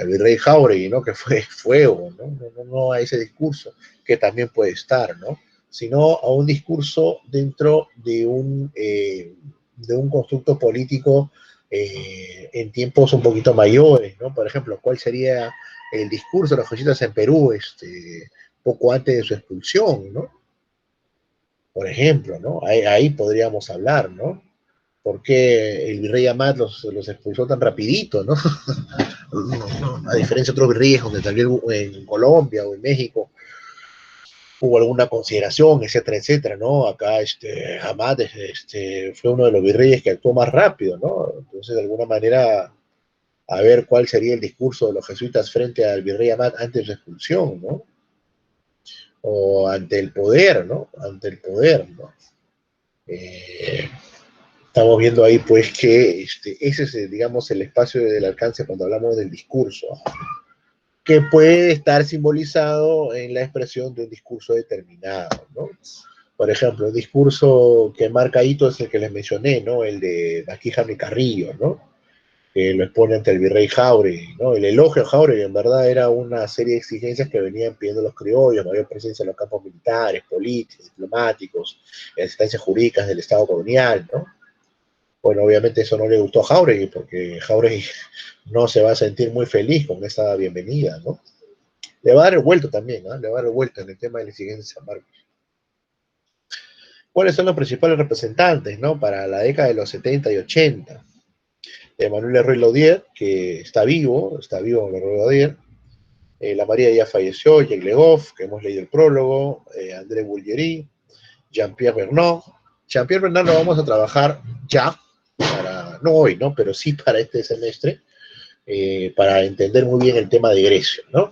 virrey Jáuregui, ¿no? Que fue fuego, ¿no? No a ese discurso, que también puede estar, ¿no? Sino a un discurso dentro de un constructo político en tiempos un poquito mayores, ¿no? Por ejemplo, ¿cuál sería el discurso de los jesuitas en Perú poco antes de su expulsión, ¿no? Por ejemplo, ¿no? Ahí podríamos hablar, ¿no? ¿Por qué el virrey Amat los expulsó tan rapidito, ¿no? A diferencia de otros virreyes donde tal vez en Colombia o en México hubo alguna consideración, etcétera, etcétera, ¿no? Acá Amat fue uno de los virreyes que actuó más rápido, ¿no? Entonces, de alguna manera, a ver cuál sería el discurso de los jesuitas frente al virrey Amat antes de su expulsión, ¿no? O ante el poder, ¿no? Ante el poder, ¿no? Estamos viendo ahí, pues, que ese es, digamos, el espacio del alcance cuando hablamos del discurso, que puede estar simbolizado en la expresión de un discurso determinado, ¿no? Por ejemplo, un discurso que marca hito es el que les mencioné, ¿no? El de Baquija y Carrillo, ¿no? Que lo expone ante el virrey Jáuregui, ¿no? El elogio a Jáuregui, en verdad, era una serie de exigencias que venían pidiendo los criollos, mayor presencia en los campos militares, políticos, diplomáticos, en las instancias jurídicas del Estado colonial, ¿no? Bueno, obviamente eso no le gustó a Jáuregui, porque Jáuregui no se va a sentir muy feliz con esta bienvenida, ¿no? Le va a dar el vuelto también, ¿no? Le va a dar el vuelto en el tema de la exigencia de San Marcos. ¿Cuáles son los principales representantes, ¿no? Para la década de los 70 y 80? Manuel Leroy Laudier, que está vivo Leroy Laudier. La María ya falleció, Jacques Legoff, que hemos leído el prólogo, André Bullieri, Jean-Pierre Bernard. Jean-Pierre Bernard lo vamos a trabajar ya, no hoy, ¿no? Pero sí para este semestre, para entender muy bien el tema de Grecia, ¿no?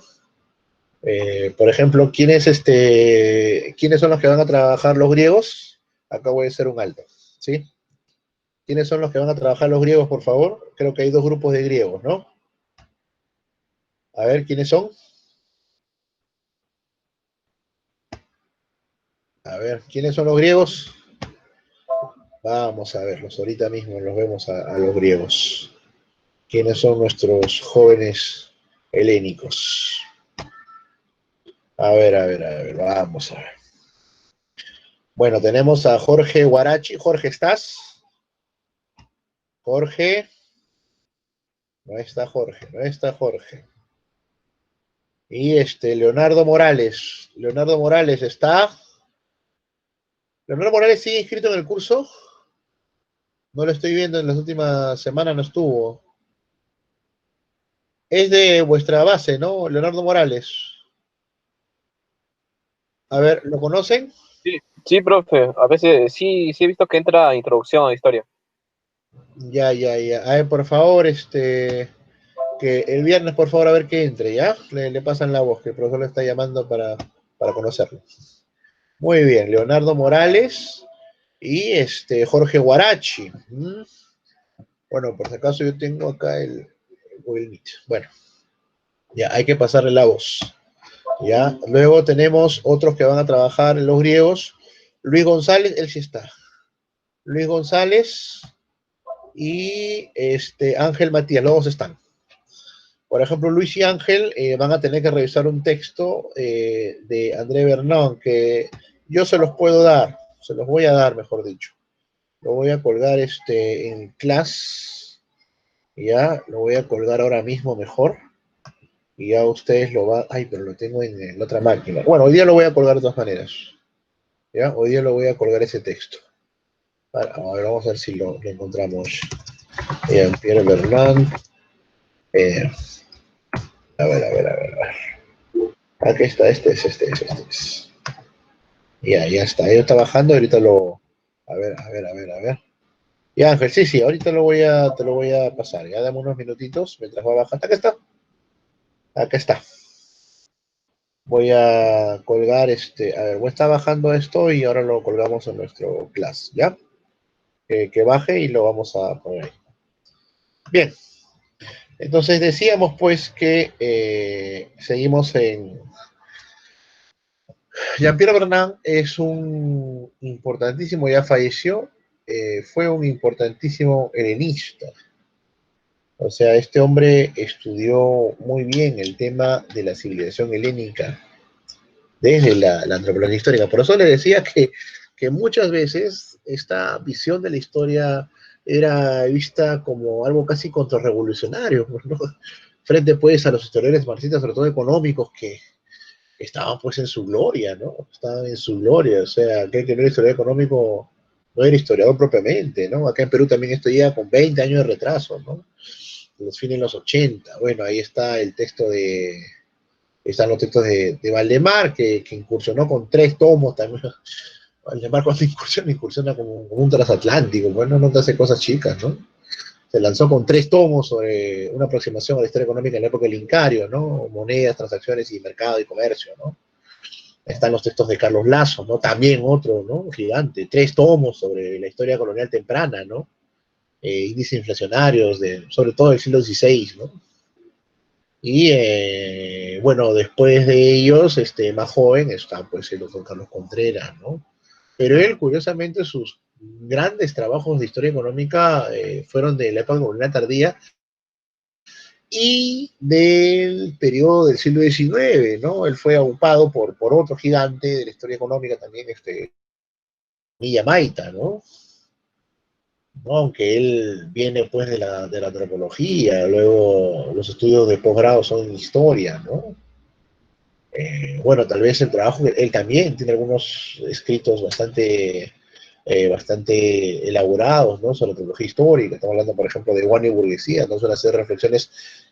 Por ejemplo, ¿quiénes son los que van a trabajar los griegos? Acá voy a hacer un alto, ¿sí? ¿Quiénes son los que van a trabajar los griegos, por favor? Creo que hay dos grupos de griegos, ¿no? A ver, ¿quiénes son? A ver, ¿quiénes son los griegos? Vamos a verlos, ahorita mismo los vemos a los griegos. ¿Quiénes son nuestros jóvenes helénicos? A ver, vamos a ver. Bueno, tenemos a Jorge Guarachi. Jorge, ¿estás? Jorge. No está Jorge, no está Jorge. Y Leonardo Morales. Leonardo Morales está. ¿Leonardo Morales sigue inscrito en el curso? No lo estoy viendo, en las últimas semanas no estuvo. Es de vuestra base, ¿no? Leonardo Morales. A ver, ¿lo conocen? Sí, sí, profe. A veces sí he visto que entra introducción a la historia. Ya, ya, ya. A ver, por favor, que el viernes, por favor, a ver que entre, ¿ya? Le pasan la voz, que el profesor le está llamando para conocerlo. Muy bien, Leonardo Morales y Jorge Guarachi. Bueno, por si acaso yo tengo acá el Google Meet. Bueno, ya hay que pasarle la voz. ¿Ya? Luego tenemos otros que van a trabajar en los griegos. Luis González, él sí está. Luis González y Ángel Matías, los dos están. Por ejemplo, Luis y Ángel van a tener que revisar un texto de André Bernón que yo se los puedo dar, se los voy a dar, mejor dicho. Lo voy a colgar en class, ya, lo voy a colgar ahora mismo mejor. Y ya ustedes lo van. Ay, pero lo tengo en la otra máquina. Bueno, hoy día lo voy a colgar de todas maneras. ¿Ya? Hoy día lo voy a colgar ese texto. A ver, vamos a ver si lo encontramos. Pierre Bernard. A ver, a ver, a ver, a ver. Aquí está, este es. Ya está. Ahí está bajando, ahorita lo. A ver, a ver, a ver, a ver. Ya, Ángel, sí, ahorita te lo voy a pasar. Ya dame unos minutitos mientras va bajando. Acá está. Acá está. Voy a colgar a ver, voy a estar bajando esto y ahora lo colgamos en nuestro class, ¿ya? Que baje y lo vamos a poner ahí. Bien, entonces decíamos pues que seguimos en... Jean-Pierre Bernard es un importantísimo, ya falleció, fue un importantísimo helenista. O sea, este hombre estudió muy bien el tema de la civilización helénica desde la antropología histórica. Por eso le decía que muchas veces esta visión de la historia era vista como algo casi contrarrevolucionario, ¿no? Frente pues a los historiadores marxistas, sobre todo económicos, que estaban pues en su gloria, ¿no? Estaban en su gloria, o sea, aquel que no era historiador económico no era historiador propiamente, ¿no? Acá en Perú también esto llega con 20 años de retraso, ¿no? Los fines de los 80. Bueno, ahí está el texto están los textos de Valdemar, que incursionó con 3 tomos también. Valdemar cuando incursiona como un transatlántico, bueno, no te hace cosas chicas, ¿no? Se lanzó con 3 tomos sobre una aproximación a la historia económica en la época del Incario, ¿no? Monedas, transacciones y mercado y comercio, ¿no? Están los textos de Carlos Lazo, ¿no? También otro, ¿no? Gigante, 3 tomos sobre la historia colonial temprana, ¿no? Índices inflacionarios, sobre todo del siglo XVI, ¿no? Y bueno, después de ellos, más joven, está pues el doctor Carlos Contreras, ¿no? Pero él, curiosamente, sus grandes trabajos de historia económica fueron de la época colonial tardía y del periodo del siglo XIX, ¿no? Él fue aupado por otro gigante de la historia económica también, Milla Maita, ¿no? ¿No? Aunque él viene pues de la antropología, luego los estudios de posgrado son en historia, ¿no? Bueno, tal vez el trabajo, él también tiene algunos escritos bastante elaborados, ¿no? Sobre antropología histórica. Estamos hablando, por ejemplo, de Guano y Burguesía, ¿no? Son hacer reflexiones,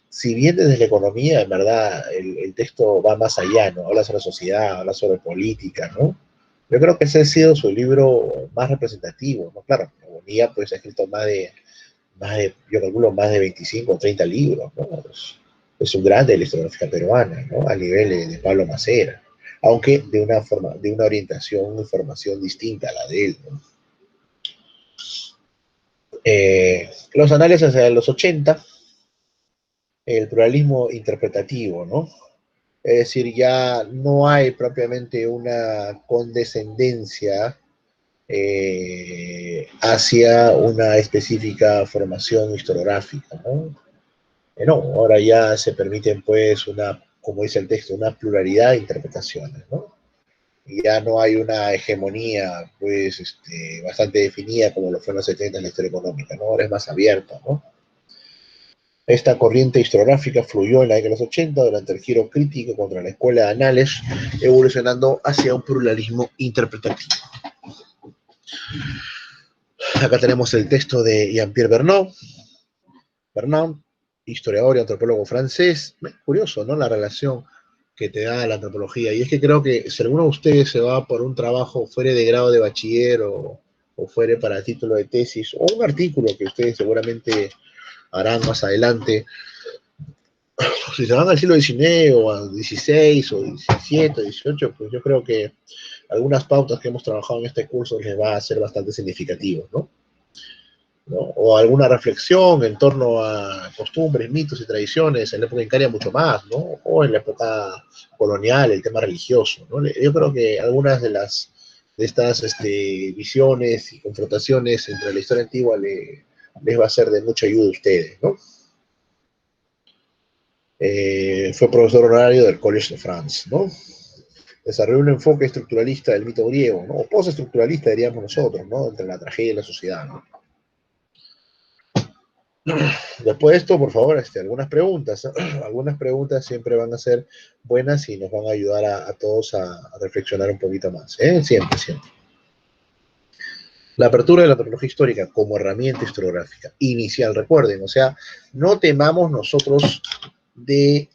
si bien desde la economía, en verdad, el texto va más allá, ¿no? Habla sobre sociedad, habla sobre política, ¿no? Yo creo que ese ha sido su libro más representativo, ¿no? Claro, Bonilla, pues, ha escrito yo calculo, más de 25 o 30 libros, ¿no? Es un grande de la historiografía peruana, ¿no? A nivel de Pablo Macera, aunque de una orientación, una formación distinta a la de él, ¿no? Los análisis hacia los 80, el pluralismo interpretativo, ¿no? Es decir, ya no hay propiamente una condescendencia hacia una específica formación historiográfica, ¿no? No, ahora ya se permiten, pues, como dice el texto, una pluralidad de interpretaciones, ¿no? Y ya no hay una hegemonía, pues, bastante definida como lo fue en los 70 en la historia económica, ¿no? Ahora es más abierta, ¿no? Esta corriente historiográfica fluyó en la década de los 80 durante el giro crítico contra la escuela de Anales, evolucionando hacia un pluralismo interpretativo. Acá tenemos el texto de Jean-Pierre Bernard, historiador y antropólogo francés. Curioso, ¿no? La relación que te da la antropología. Y es que creo que si alguno de ustedes se va por un trabajo fuera de grado de bachiller o fuera para título de tesis, o un artículo que ustedes seguramente harán más adelante, si se van al siglo XIX o al XVI o XVII, XVIII, pues yo creo que algunas pautas que hemos trabajado en este curso les va a ser bastante significativos, ¿no? O alguna reflexión en torno a costumbres, mitos y tradiciones en la época incaria mucho más, ¿no? O en la época colonial, el tema religioso, ¿no? Yo creo que algunas de estas visiones y confrontaciones entre la historia antigua les va a ser de mucha ayuda a ustedes, ¿no? Fue profesor honorario del Collège de France, ¿no? Desarrolló un enfoque estructuralista del mito griego, ¿no? O postestructuralista, diríamos nosotros, ¿no? Entre la tragedia y la sociedad, ¿no? Después de esto, por favor, algunas preguntas. Algunas preguntas siempre van a ser buenas y nos van a ayudar a todos a reflexionar un poquito más, ¿eh? Siempre, siempre. La apertura de la antropología histórica como herramienta historiográfica inicial, recuerden, o sea, no temamos nosotros de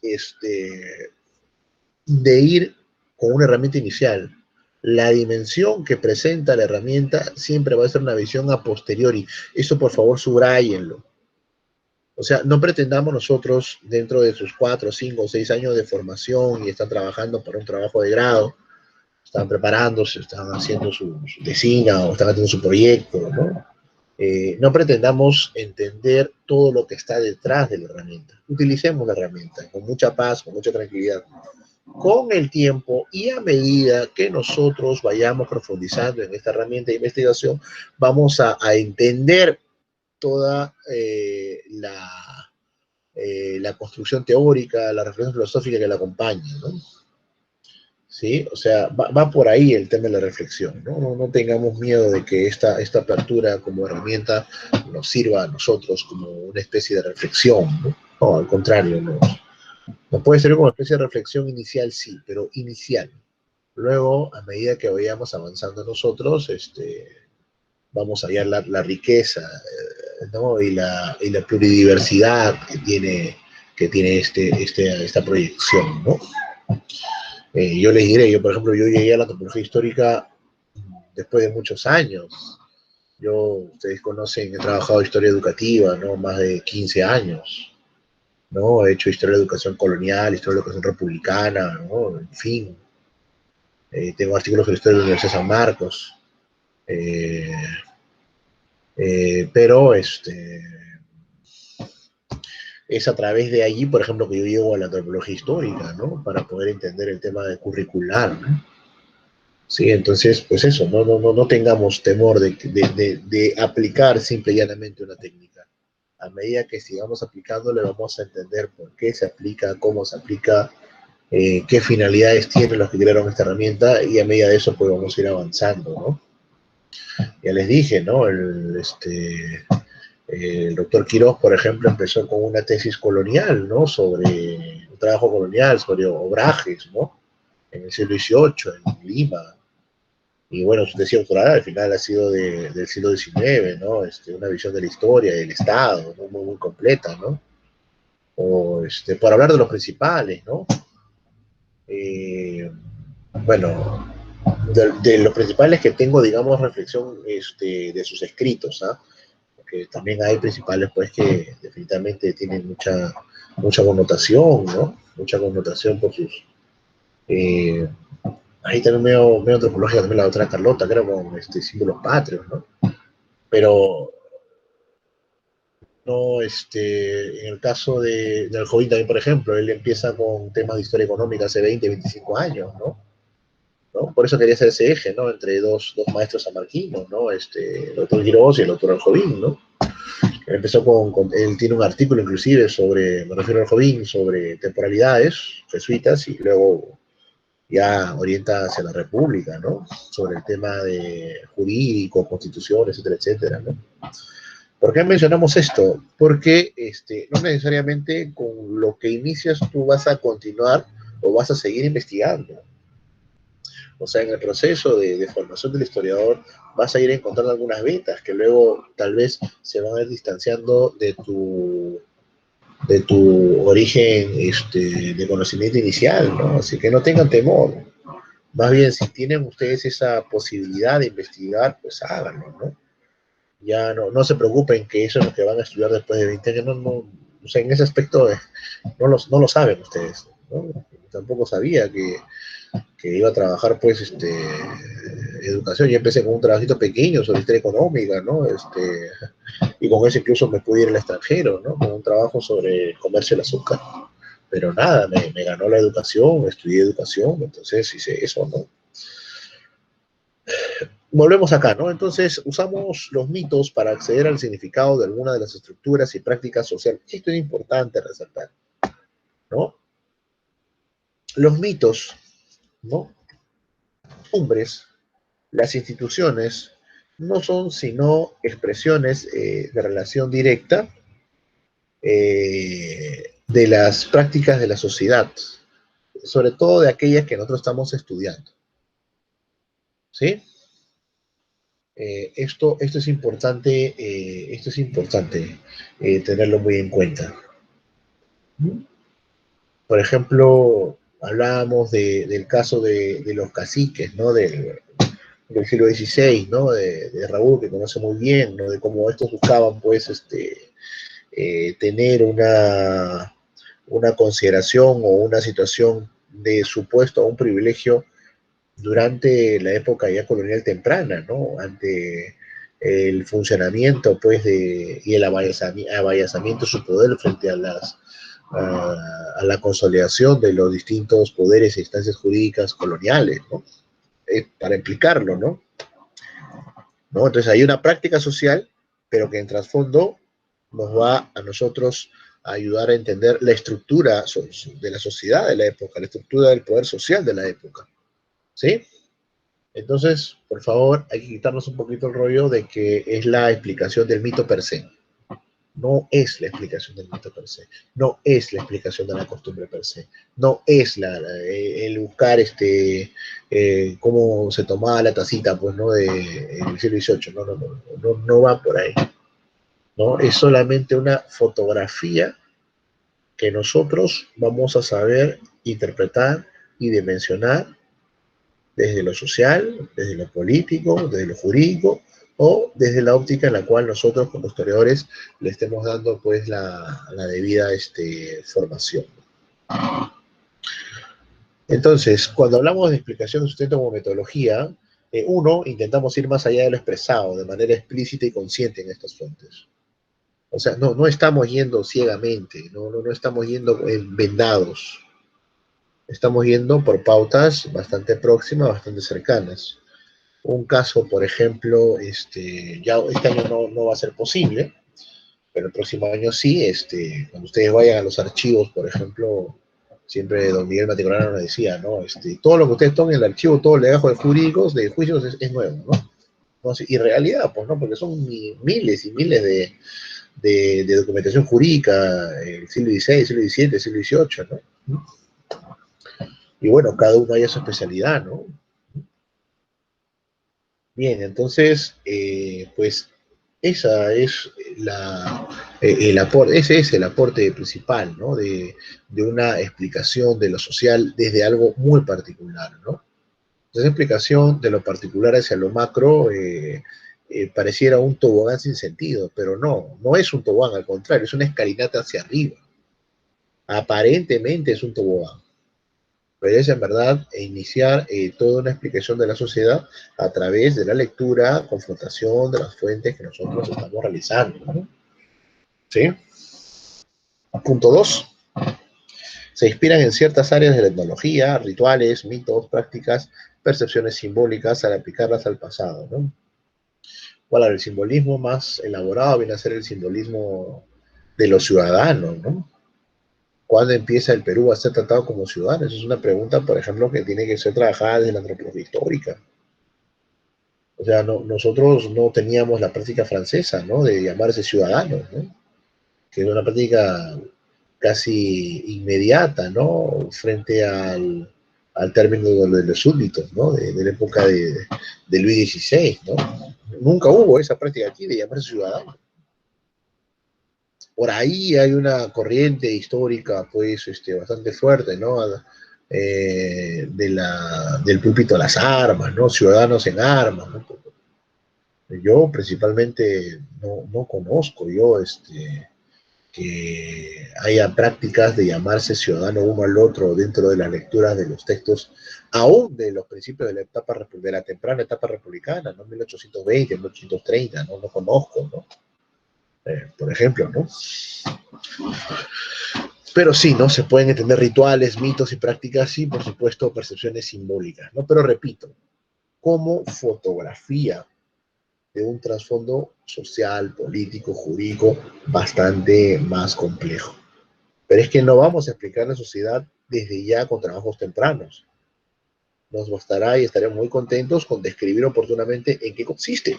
ir con una herramienta inicial. La dimensión que presenta la herramienta siempre va a ser una visión a posteriori. Eso, por favor, subrayenlo. O sea, no pretendamos nosotros, dentro de sus 4, 5 o 6 años de formación y están trabajando para un trabajo de grado, están preparándose, están haciendo su tesina o están haciendo su proyecto, ¿no? No pretendamos entender todo lo que está detrás de la herramienta. Utilicemos la herramienta con mucha paz, con mucha tranquilidad. Con el tiempo y a medida que nosotros vayamos profundizando en esta herramienta de investigación, vamos a entender toda la construcción teórica, la reflexión filosófica que la acompaña, ¿no? ¿Sí? O sea, va por ahí el tema de la reflexión, ¿no? No tengamos miedo de que esta apertura como herramienta nos sirva a nosotros como una especie de reflexión, ¿no? No, al contrario, no puede ser como una especie de reflexión inicial, sí, pero inicial. Luego, a medida que vayamos avanzando nosotros, vamos a hallar la riqueza, ¿no? y la pluridiversidad que tiene esta proyección, ¿no? Yo les diré, yo por ejemplo, yo llegué a la antropología histórica después de muchos años. Ustedes conocen, he trabajado historia educativa, ¿no? Más de 15 años, ¿no? He hecho historia de educación colonial, historia de educación republicana, ¿no? En fin. Tengo artículos sobre historia de la Universidad de San Marcos. Pero es a través de allí, por ejemplo, que yo llego a la antropología histórica, ¿no? Para poder entender el tema de curricular, ¿no? Sí, entonces, pues eso, no tengamos temor de aplicar simple y llanamente una técnica. A medida que sigamos aplicándole, vamos a entender por qué se aplica, cómo se aplica, qué finalidades tienen los que crearon esta herramienta, y a medida de eso, pues vamos a ir avanzando, ¿no? Ya les dije, ¿no? El doctor Quirós, por ejemplo, empezó con una tesis colonial, ¿no? Sobre un trabajo colonial, sobre obrajes, ¿no? En el siglo XVIII, en Lima. Y bueno, su tesis doctoral al final ha sido del siglo XIX, ¿no? Una visión de la historia, del Estado, ¿no? Muy, muy completa, ¿no? O por hablar de los principales, ¿no? Bueno, de los principales que tengo, digamos, reflexión de sus escritos, ¿ah? Porque también hay principales, pues, que definitivamente tienen mucha connotación, ¿no? Mucha connotación por sus... ahí también veo antropológica también la doctora Carlota, que era con símbolos patrios, ¿no? Pero no, en el caso de Aljovín también, por ejemplo, él empieza con temas de historia económica hace 20, 25 años, ¿no? Por eso quería hacer ese eje, ¿no? Entre dos maestros samarquinos, ¿no? El doctor Quirós y el doctor Aljovín, ¿no? Él empezó él tiene un artículo inclusive me refiero a Aljovín, sobre temporalidades jesuitas, y luego ya orienta hacia la República, ¿no? Sobre el tema de jurídico, constitución, etcétera, etcétera, ¿no? ¿Por qué mencionamos esto? Porque no necesariamente con lo que inicias tú vas a continuar o vas a seguir investigando. O sea, en el proceso de formación del historiador vas a ir encontrando algunas vetas que luego tal vez se van a ir distanciando de tu origen de conocimiento inicial, ¿no? Así que no tengan temor. Más bien, si tienen ustedes esa posibilidad de investigar, pues háganlo, ¿no? Ya no se preocupen que eso es lo que van a estudiar después de 20 años, o sea, en ese aspecto no lo saben ustedes, ¿no? Tampoco sabía que iba a trabajar, pues, educación. Yo empecé con un trabajito pequeño sobre historia económica, ¿no? Y con eso incluso me pude ir al extranjero, ¿no? Con un trabajo sobre comercio del azúcar. Pero nada, me ganó la educación, estudié educación, entonces hice eso, ¿no? Volvemos acá, ¿no? Entonces, usamos los mitos para acceder al significado de alguna de las estructuras y prácticas sociales. Esto es importante resaltar, ¿no? Los mitos, ¿no? Costumbres, las instituciones, no son sino expresiones de relación directa de las prácticas de la sociedad, sobre todo de aquellas que nosotros estamos estudiando, ¿sí? Esto es importante, tenerlo muy en cuenta. Por ejemplo, hablábamos del caso de los caciques, ¿no? Del siglo XVI, ¿no? De Raúl, que conoce muy bien, ¿no? De cómo estos buscaban, pues, tener una consideración o una situación de supuesto a un privilegio durante la época ya colonial temprana, ¿no? Ante el funcionamiento, pues, y el avallazamiento de su poder frente a la consolidación de los distintos poderes e instancias jurídicas coloniales, ¿no? Para implicarlo, ¿no? Entonces hay una práctica social, pero que en trasfondo nos va a nosotros a ayudar a entender la estructura de la sociedad de la época, la estructura del poder social de la época, ¿sí? Entonces, por favor, hay que quitarnos un poquito el rollo de que es la explicación del mito per se. No es la explicación del mito per se, no es la explicación de la costumbre per se, no es el buscar cómo se tomaba la tacita, pues, ¿no? En el siglo XVIII, no va por ahí, ¿no? Es solamente una fotografía que nosotros vamos a saber interpretar y dimensionar desde lo social, desde lo político, desde lo jurídico, o desde la óptica en la cual nosotros como historiadores le estemos dando, pues, la debida formación. Entonces, cuando hablamos de explicación de sustento como metodología, intentamos ir más allá de lo expresado, de manera explícita y consciente en estas fuentes. O sea, no estamos yendo ciegamente, no estamos yendo vendados. Estamos yendo por pautas bastante próximas, bastante cercanas. Un caso, por ejemplo, ya este año no va a ser posible, pero el próximo año sí, cuando ustedes vayan a los archivos, por ejemplo, siempre don Miguel Maticorano nos decía, ¿no? Todo lo que ustedes tomen en el archivo, todo el legajo de jurídicos, de juicios, es nuevo, ¿no? Entonces, y realidad, pues, ¿no? Porque son miles y miles de documentación jurídica, el siglo XVI, siglo XVII, siglo XVIII, ¿no? Y bueno, cada uno haya su especialidad, ¿no? Bien, entonces, pues esa es ese es el aporte principal, ¿no? De una explicación de lo social desde algo muy particular, ¿no? Esa explicación de lo particular hacia lo macro pareciera un tobogán sin sentido, pero no es un tobogán, al contrario, es una escalinata hacia arriba. Aparentemente es un tobogán, pero es en verdad iniciar toda una explicación de la sociedad a través de la lectura, confrontación de las fuentes que nosotros estamos realizando, ¿no? ¿Sí? Punto 2. Se inspiran en ciertas áreas de la etnología, rituales, mitos, prácticas, percepciones simbólicas al aplicarlas al pasado, ¿no? Bueno, el simbolismo más elaborado viene a ser el simbolismo de los ciudadanos, ¿no? ¿Cuándo empieza el Perú a ser tratado como ciudadano? Esa es una pregunta, por ejemplo, que tiene que ser trabajada desde la antropología histórica. O sea, nosotros no teníamos la práctica francesa, ¿no? De llamarse ciudadanos, ¿no? Que es una práctica casi inmediata, ¿no? Frente al al término de los súbditos, ¿no? De la época de Luis XVI, ¿no? Nunca hubo esa práctica aquí de llamarse ciudadano. Por ahí hay una corriente histórica, pues, bastante fuerte, ¿no? Del púlpito a las armas, ¿no? Ciudadanos en armas, ¿no? Yo principalmente no conozco que haya prácticas de llamarse ciudadano uno al otro dentro de las lecturas de los textos, aún de los principios de la temprana etapa republicana, ¿no? 1820, 1830, no conozco, ¿no? Por ejemplo, ¿no? Pero sí, ¿no? Se pueden entender rituales, mitos y prácticas y, por supuesto, percepciones simbólicas, ¿no? Pero repito, como fotografía de un trasfondo social, político, jurídico, bastante más complejo. Pero es que no vamos a explicar la sociedad desde ya con trabajos tempranos. Nos bastará y estaremos muy contentos con describir oportunamente en qué consiste.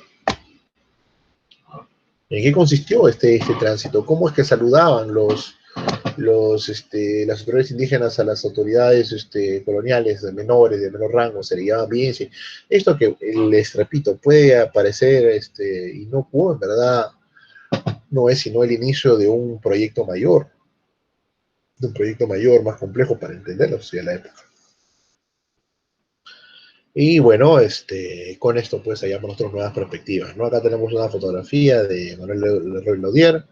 ¿En qué consistió este tránsito? ¿Cómo es que saludaban las autoridades indígenas a las autoridades coloniales de menor rango? ¿Se le llama bien? Sí. Esto que les repito, puede parecer inocuo, en verdad no es sino el inicio de un proyecto mayor, más complejo para entenderlo, sí, a la época. Y bueno, con esto pues hallamos nosotros nuevas perspectivas, ¿no? Acá tenemos una fotografía de Manuel Leroy-Laudier,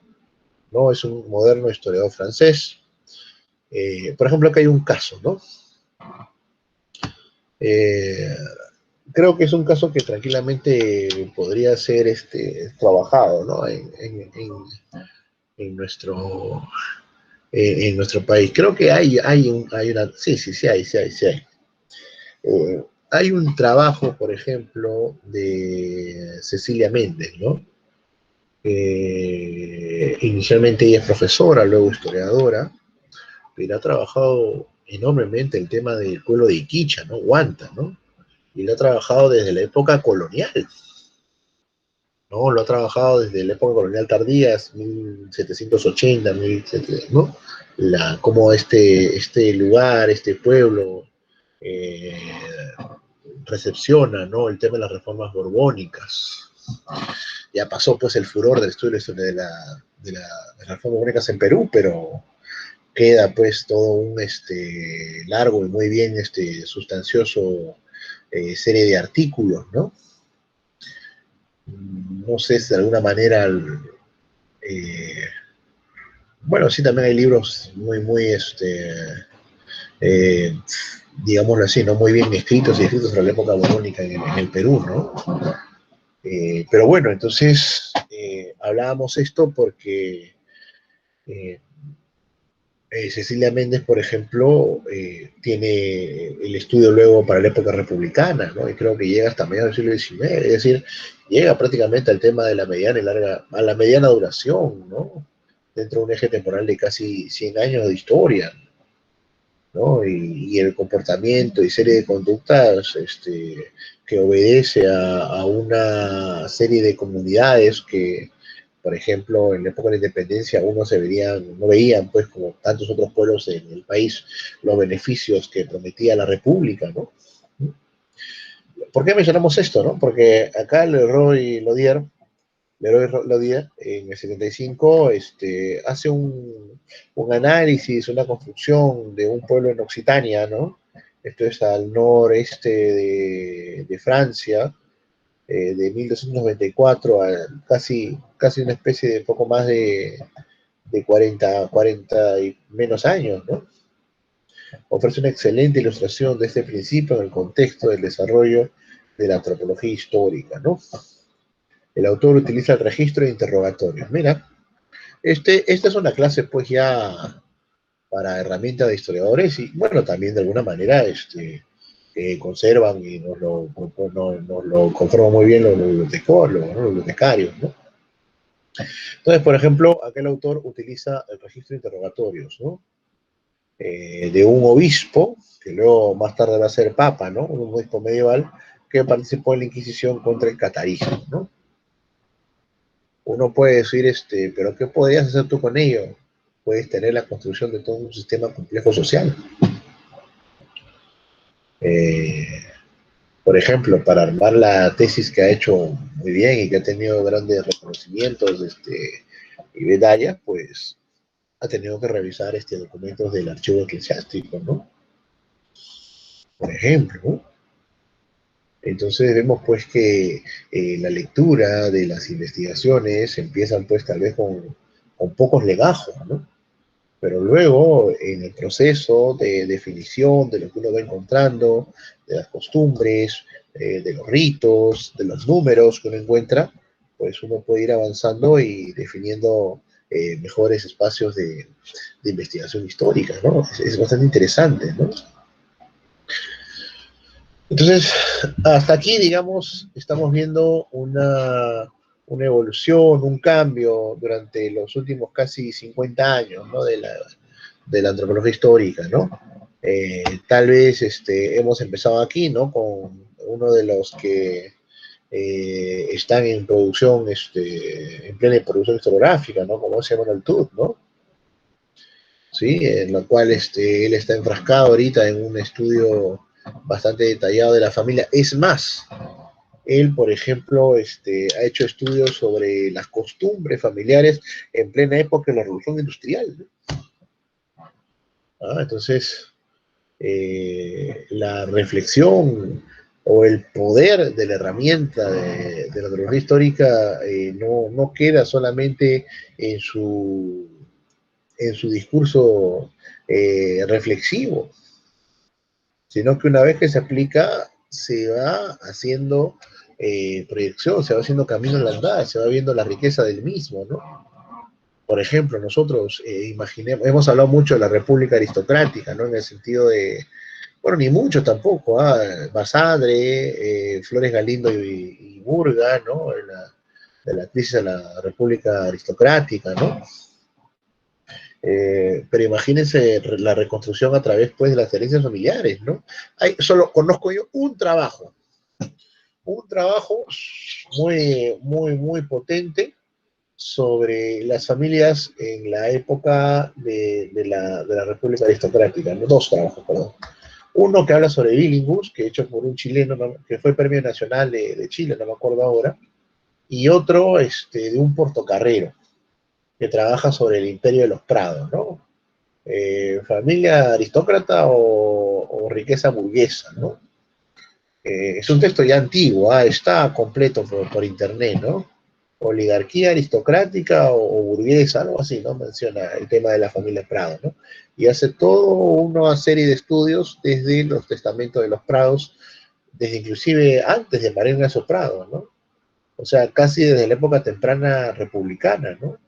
¿no? Es un moderno historiador francés. Por ejemplo, acá hay un caso, ¿no? Creo que es un caso que tranquilamente podría ser trabajado, ¿no? En nuestro país. Creo que hay una... Sí, hay. Hay un trabajo, por ejemplo, de Cecilia Méndez, ¿no? Inicialmente ella es profesora, luego historiadora, pero ha trabajado enormemente el tema del pueblo de Iquicha, ¿no? Huanta, ¿no? Y lo ha trabajado desde la época colonial, ¿no? Lo ha trabajado desde la época colonial tardía, 1780, 1700, ¿no? Cómo este lugar, este pueblo, eh, recepciona, ¿no? El tema de las reformas borbónicas. Ya pasó pues el furor del estudio de las reformas borbónicas en Perú, pero queda pues todo un largo y muy bien sustancioso serie de artículos, ¿no? No sé si de alguna manera, bueno, sí, también hay libros muy, eh, digámoslo así, ¿no? Muy bien escritos y escritos sobre la época borbónica en el Perú, ¿no? Pero bueno, entonces hablábamos esto porque Cecilia Méndez, por ejemplo, tiene el estudio luego para la época republicana, ¿no? Y creo que llega hasta mediados del siglo XIX, es decir, llega prácticamente al tema de la mediana y larga, a la mediana duración, ¿no? Dentro de un eje temporal de casi 100 años de historia, ¿no? Y el comportamiento y serie de conductas que obedece a una serie de comunidades que, por ejemplo, en la época de la independencia no veían, pues, como tantos otros pueblos en el país, los beneficios que prometía la República, ¿no? ¿Por qué mencionamos esto, no? Porque acá Leroy Laudier en el 75 hace un análisis, una construcción de un pueblo en Occitania, ¿no? Esto es al noreste de Francia, de 1294 a casi una especie de poco más de 40 y menos años, ¿no? Ofrece una excelente ilustración de este principio en el contexto del desarrollo de la antropología histórica, ¿no? El autor utiliza el registro de interrogatorios. Mira, esta es una clase pues ya para herramientas de historiadores y bueno, también de alguna manera conservan y nos lo conforman muy bien los bibliotecarios, ¿no? Entonces, por ejemplo, aquel autor utiliza el registro de interrogatorios, ¿no? De un obispo, que luego más tarde va a ser papa, ¿no? Un obispo medieval que participó en la Inquisición contra el catarismo, ¿no? Uno puede decir, pero ¿qué podrías hacer tú con ello? Puedes tener la construcción de todo un sistema complejo social. Por ejemplo, para armar la tesis que ha hecho muy bien y que ha tenido grandes reconocimientos y medallas, pues ha tenido que revisar documentos del archivo eclesiástico, ¿no? Por ejemplo, ¿no? Entonces vemos pues que la lectura de las investigaciones empiezan pues tal vez con pocos legajos, ¿no? Pero luego, en el proceso de definición de lo que uno va encontrando, de las costumbres, de los ritos, de los números que uno encuentra, pues uno puede ir avanzando y definiendo mejores espacios de investigación histórica, ¿no? Es bastante interesante, ¿no? Entonces, hasta aquí, digamos, estamos viendo una evolución, un cambio durante los últimos casi 50 años, ¿no? De la antropología histórica, ¿no? Tal vez hemos empezado aquí, ¿no? Con uno de los que están en producción, en plena producción historiográfica, ¿no? Como se llama el Tut, ¿no? Sí, en lo cual él está enfrascado ahorita en un estudio bastante detallado de la familia. Es más, él, por ejemplo, ha hecho estudios sobre las costumbres familiares en plena época de la Revolución Industrial, ¿no? Entonces, la reflexión o el poder de la herramienta de la antropología histórica no queda solamente en su discurso reflexivo, sino que una vez que se aplica, se va haciendo proyección, se va haciendo camino en la andada, se va viendo la riqueza del mismo, ¿no? Por ejemplo, nosotros hemos hablado mucho de la República Aristocrática, ¿no? En el sentido de, bueno, ni mucho tampoco, Basadre, Flores Galindo y Burga, ¿no? De la crisis de la República Aristocrática, ¿no? Pero imagínense la reconstrucción a través, pues, de las herencias familiares, ¿no? Solo conozco yo un trabajo muy, muy, muy potente sobre las familias en la época de la República Aristocrática, ¿no? Dos trabajos, perdón. Uno que habla sobre Billinghus, que hecho por un chileno, que fue Premio Nacional de Chile, no me acuerdo ahora, y otro de un portocarrero, que trabaja sobre el Imperio de los Prados, ¿no? Familia aristócrata o riqueza burguesa, ¿no? Es un texto ya antiguo, está completo por internet, ¿no? Oligarquía aristocrática o burguesa, algo así, ¿no? Menciona el tema de la familia Prado, ¿no? Y hace toda una serie de estudios desde los testamentos de los Prados, desde inclusive antes de María Ignacio Prado, ¿no? O sea, casi desde la época temprana republicana, ¿no?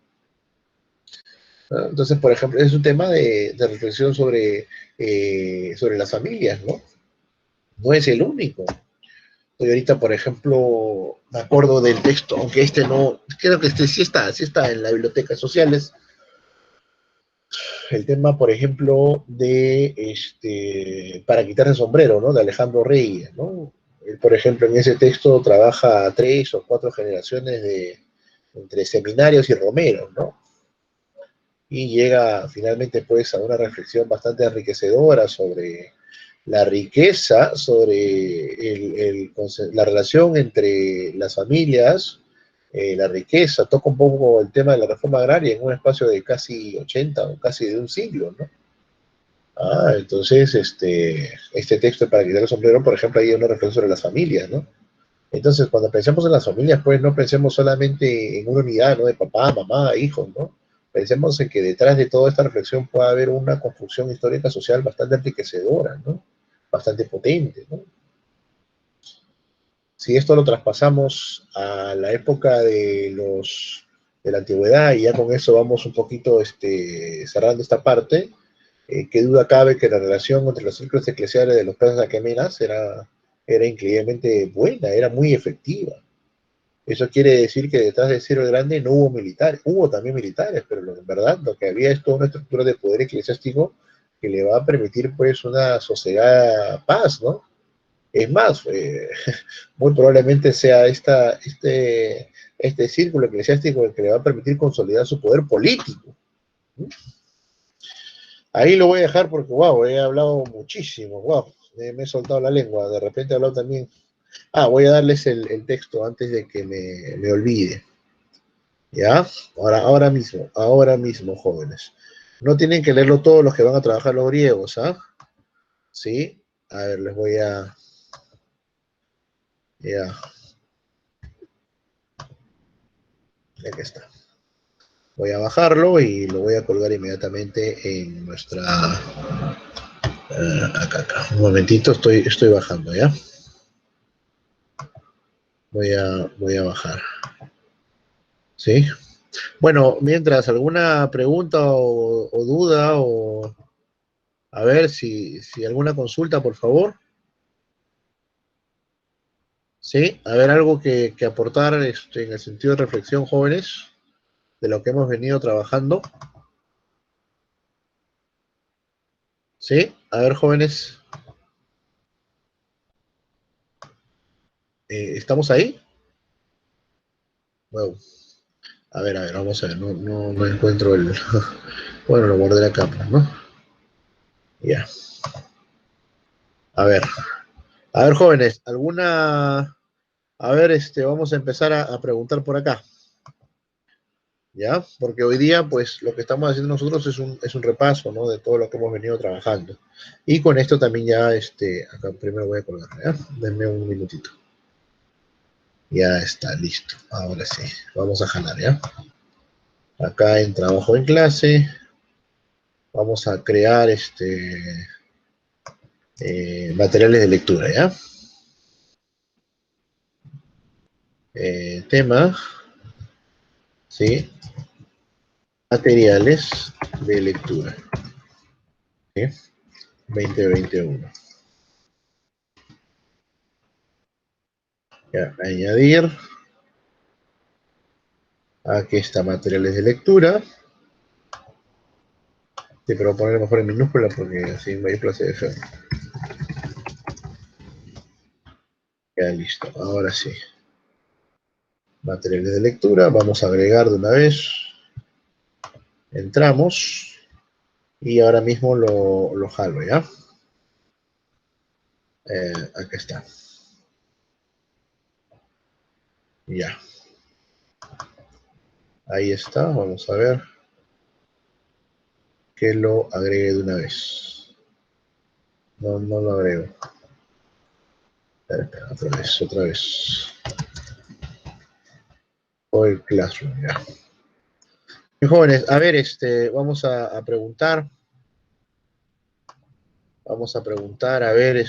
Entonces, por ejemplo, es un tema de reflexión sobre las familias, ¿no? No es el único. Y ahorita, por ejemplo, me acuerdo del texto, aunque no, creo que sí está en la biblioteca sociales, el tema, por ejemplo, para quitarse el sombrero, ¿no? De Alejandro Reyes, ¿no? Él, por ejemplo, en ese texto trabaja 3 o 4 generaciones entre seminarios y romeros, ¿no? Y llega finalmente, pues, a una reflexión bastante enriquecedora sobre la riqueza, sobre la relación entre las familias, la riqueza, toca un poco el tema de la reforma agraria en un espacio de casi 80 o casi de un siglo, ¿no? Entonces, este texto para quitar el sombrero, por ejemplo, hay una reflexión sobre las familias, ¿no? Entonces, cuando pensemos en las familias, pues no pensemos solamente en una unidad, ¿no? De papá, mamá, hijos, ¿no? Pensemos en que detrás de toda esta reflexión puede haber una construcción histórica social bastante enriquecedora, ¿no? Bastante potente, ¿no? Si esto lo traspasamos a la época de la antigüedad, y ya con eso vamos un poquito cerrando esta parte, qué duda cabe que la relación entre los círculos eclesiales de los persas aquemenas era increíblemente buena, era muy efectiva. Eso quiere decir que detrás de Ciro el Grande no hubo militares, hubo también militares, pero en verdad lo que había es toda una estructura de poder eclesiástico que le va a permitir, pues, una sociedad paz, ¿no? Es más, muy probablemente sea este círculo eclesiástico el que le va a permitir consolidar su poder político. Ahí lo voy a dejar porque, wow, he hablado muchísimo, wow. me he soltado la lengua, de repente he hablado también. Ah, voy a darles el texto antes de que me olvide. ¿Ya? Ahora mismo, jóvenes. No tienen que leerlo todos los que van a trabajar los griegos, ¿ah? ¿Sí? A ver, les voy a... Ya, aquí está. Voy a bajarlo y lo voy a colgar inmediatamente en nuestra... acá. Un momentito, estoy bajando, ¿ya? Voy a bajar. ¿Sí? Bueno, mientras, ¿alguna pregunta o duda o... A ver, si alguna consulta, por favor. ¿Sí? A ver, algo que aportar en el sentido de reflexión, jóvenes, de lo que hemos venido trabajando. ¿Sí? A ver, jóvenes, ¿estamos ahí? Wow. A ver, vamos a ver, no encuentro el... Bueno, lo guardé la capa, ¿no? Ya. A ver. A ver, jóvenes, ¿alguna... A ver, vamos a empezar a preguntar por acá. ¿Ya? Porque hoy día, pues, lo que estamos haciendo nosotros es un repaso, ¿no? De todo lo que hemos venido trabajando. Y con esto también ya, acá primero voy a colgar, ¿ya? Denme un minutito. Ya está, listo. Ahora sí, vamos a jalar, ¿ya? Acá en trabajo en clase, vamos a crear, materiales de lectura, ¿ya? Tema, ¿sí? Materiales de lectura, ¿sí? 2021. Ya, añadir. Aquí está, materiales de lectura. Sí, pero voy a poner mejor en minúscula porque así me hay place de fer. Ya, listo. Ahora sí. Materiales de lectura. Vamos a agregar de una vez. Entramos. Y ahora mismo lo jalo, ¿ya? Aquí está. Ya. Ahí está. Vamos a ver. Que lo agregue de una vez. No lo agrego. Espera, otra vez. O el Classroom, ya. Bien, jóvenes, a ver, vamos a preguntar. Vamos a preguntar, a ver,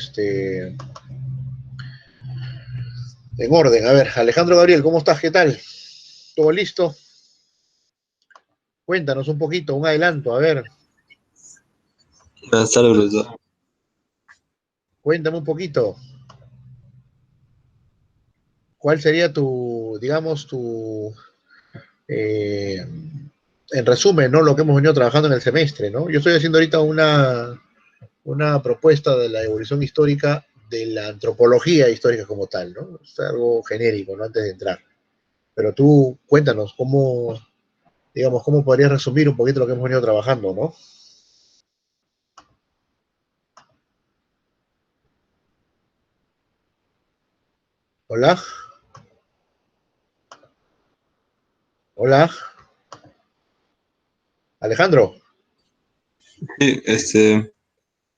en orden. A ver, Alejandro Gabriel, ¿cómo estás? ¿Qué tal? ¿Todo listo? Cuéntanos un poquito, un adelanto, a ver. Buenas tardes, profesor. Cuéntame un poquito. ¿Cuál sería tu, digamos, en resumen, ¿no? Lo que hemos venido trabajando en el semestre, ¿no? Yo estoy haciendo ahorita una propuesta de la evolución histórica de la antropología histórica como tal, ¿no? Es algo genérico, ¿no? Antes de entrar. Pero tú cuéntanos cómo, digamos, cómo podrías resumir un poquito lo que hemos venido trabajando, ¿no? Hola, hola, Alejandro. Sí,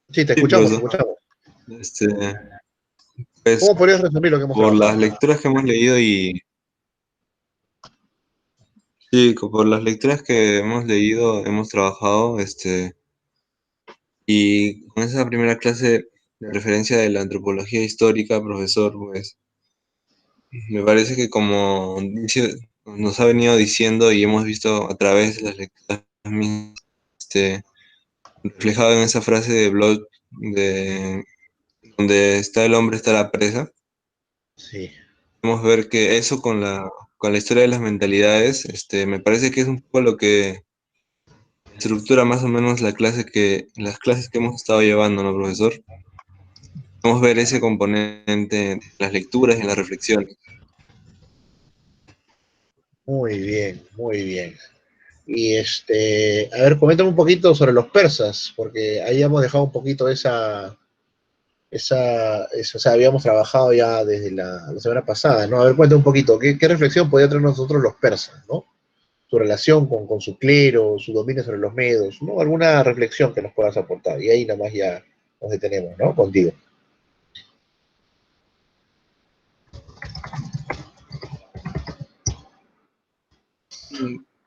Sí, te sí, escuchamos, te profesor. escuchamos. Este, pues, ¿Cómo podrías resumir lo que hemos por las trabajado? lecturas que hemos leído sí, por las lecturas que hemos leído, hemos trabajado, y con esa primera clase de referencia de la antropología histórica, profesor, pues, me parece que nos ha venido diciendo y hemos visto a través de las lecturas mismas, reflejado en esa frase de Bloch, de donde está el hombre, está la presa. Sí, Podemos ver que eso con la historia de las mentalidades, me parece que es un poco lo que estructura más o menos las clases que hemos estado llevando, ¿no, profesor? Podemos ver ese componente en las lecturas y en las reflexiones. muy bien, muy bien. Y a ver, coméntame un poquito sobre los persas, porque ahí hemos dejado un poquito esa o sea, habíamos trabajado ya desde la semana pasada, ¿no? A ver, cuenta un poquito, ¿qué reflexión podía traer nosotros los persas, ¿no? Su relación con su clero, su dominio sobre los medos, ¿no? Alguna reflexión que nos puedas aportar. Y ahí nada más ya nos detenemos, ¿no? Contigo.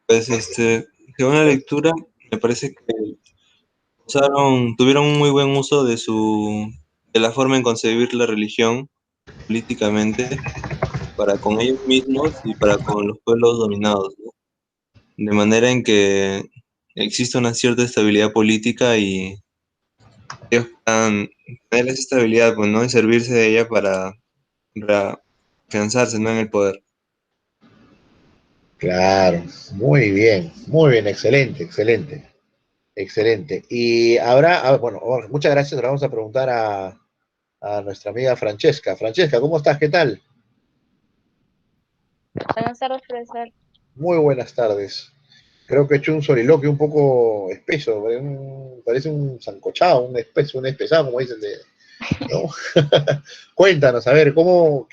Pues, según la lectura, me parece que tuvieron un muy buen uso de la forma en concebir la religión políticamente para con ellos mismos y para con los pueblos dominados, ¿no? De manera en que existe una cierta estabilidad política y ellos puedan tener esa estabilidad, pues, ¿no? Y servirse de ella para afianzarse, ¿no? En el poder. Claro, muy bien, excelente, excelente, excelente. Y bueno, muchas gracias, le vamos a preguntar a nuestra amiga Francesca. Francesca, ¿cómo estás? ¿Qué tal? Buenas tardes, profesor. Muy buenas tardes. Creo que he hecho un soliloquio un poco espeso, parece un sancochado, un espesado, como dicen, ¿no? Cuéntanos, a ver, un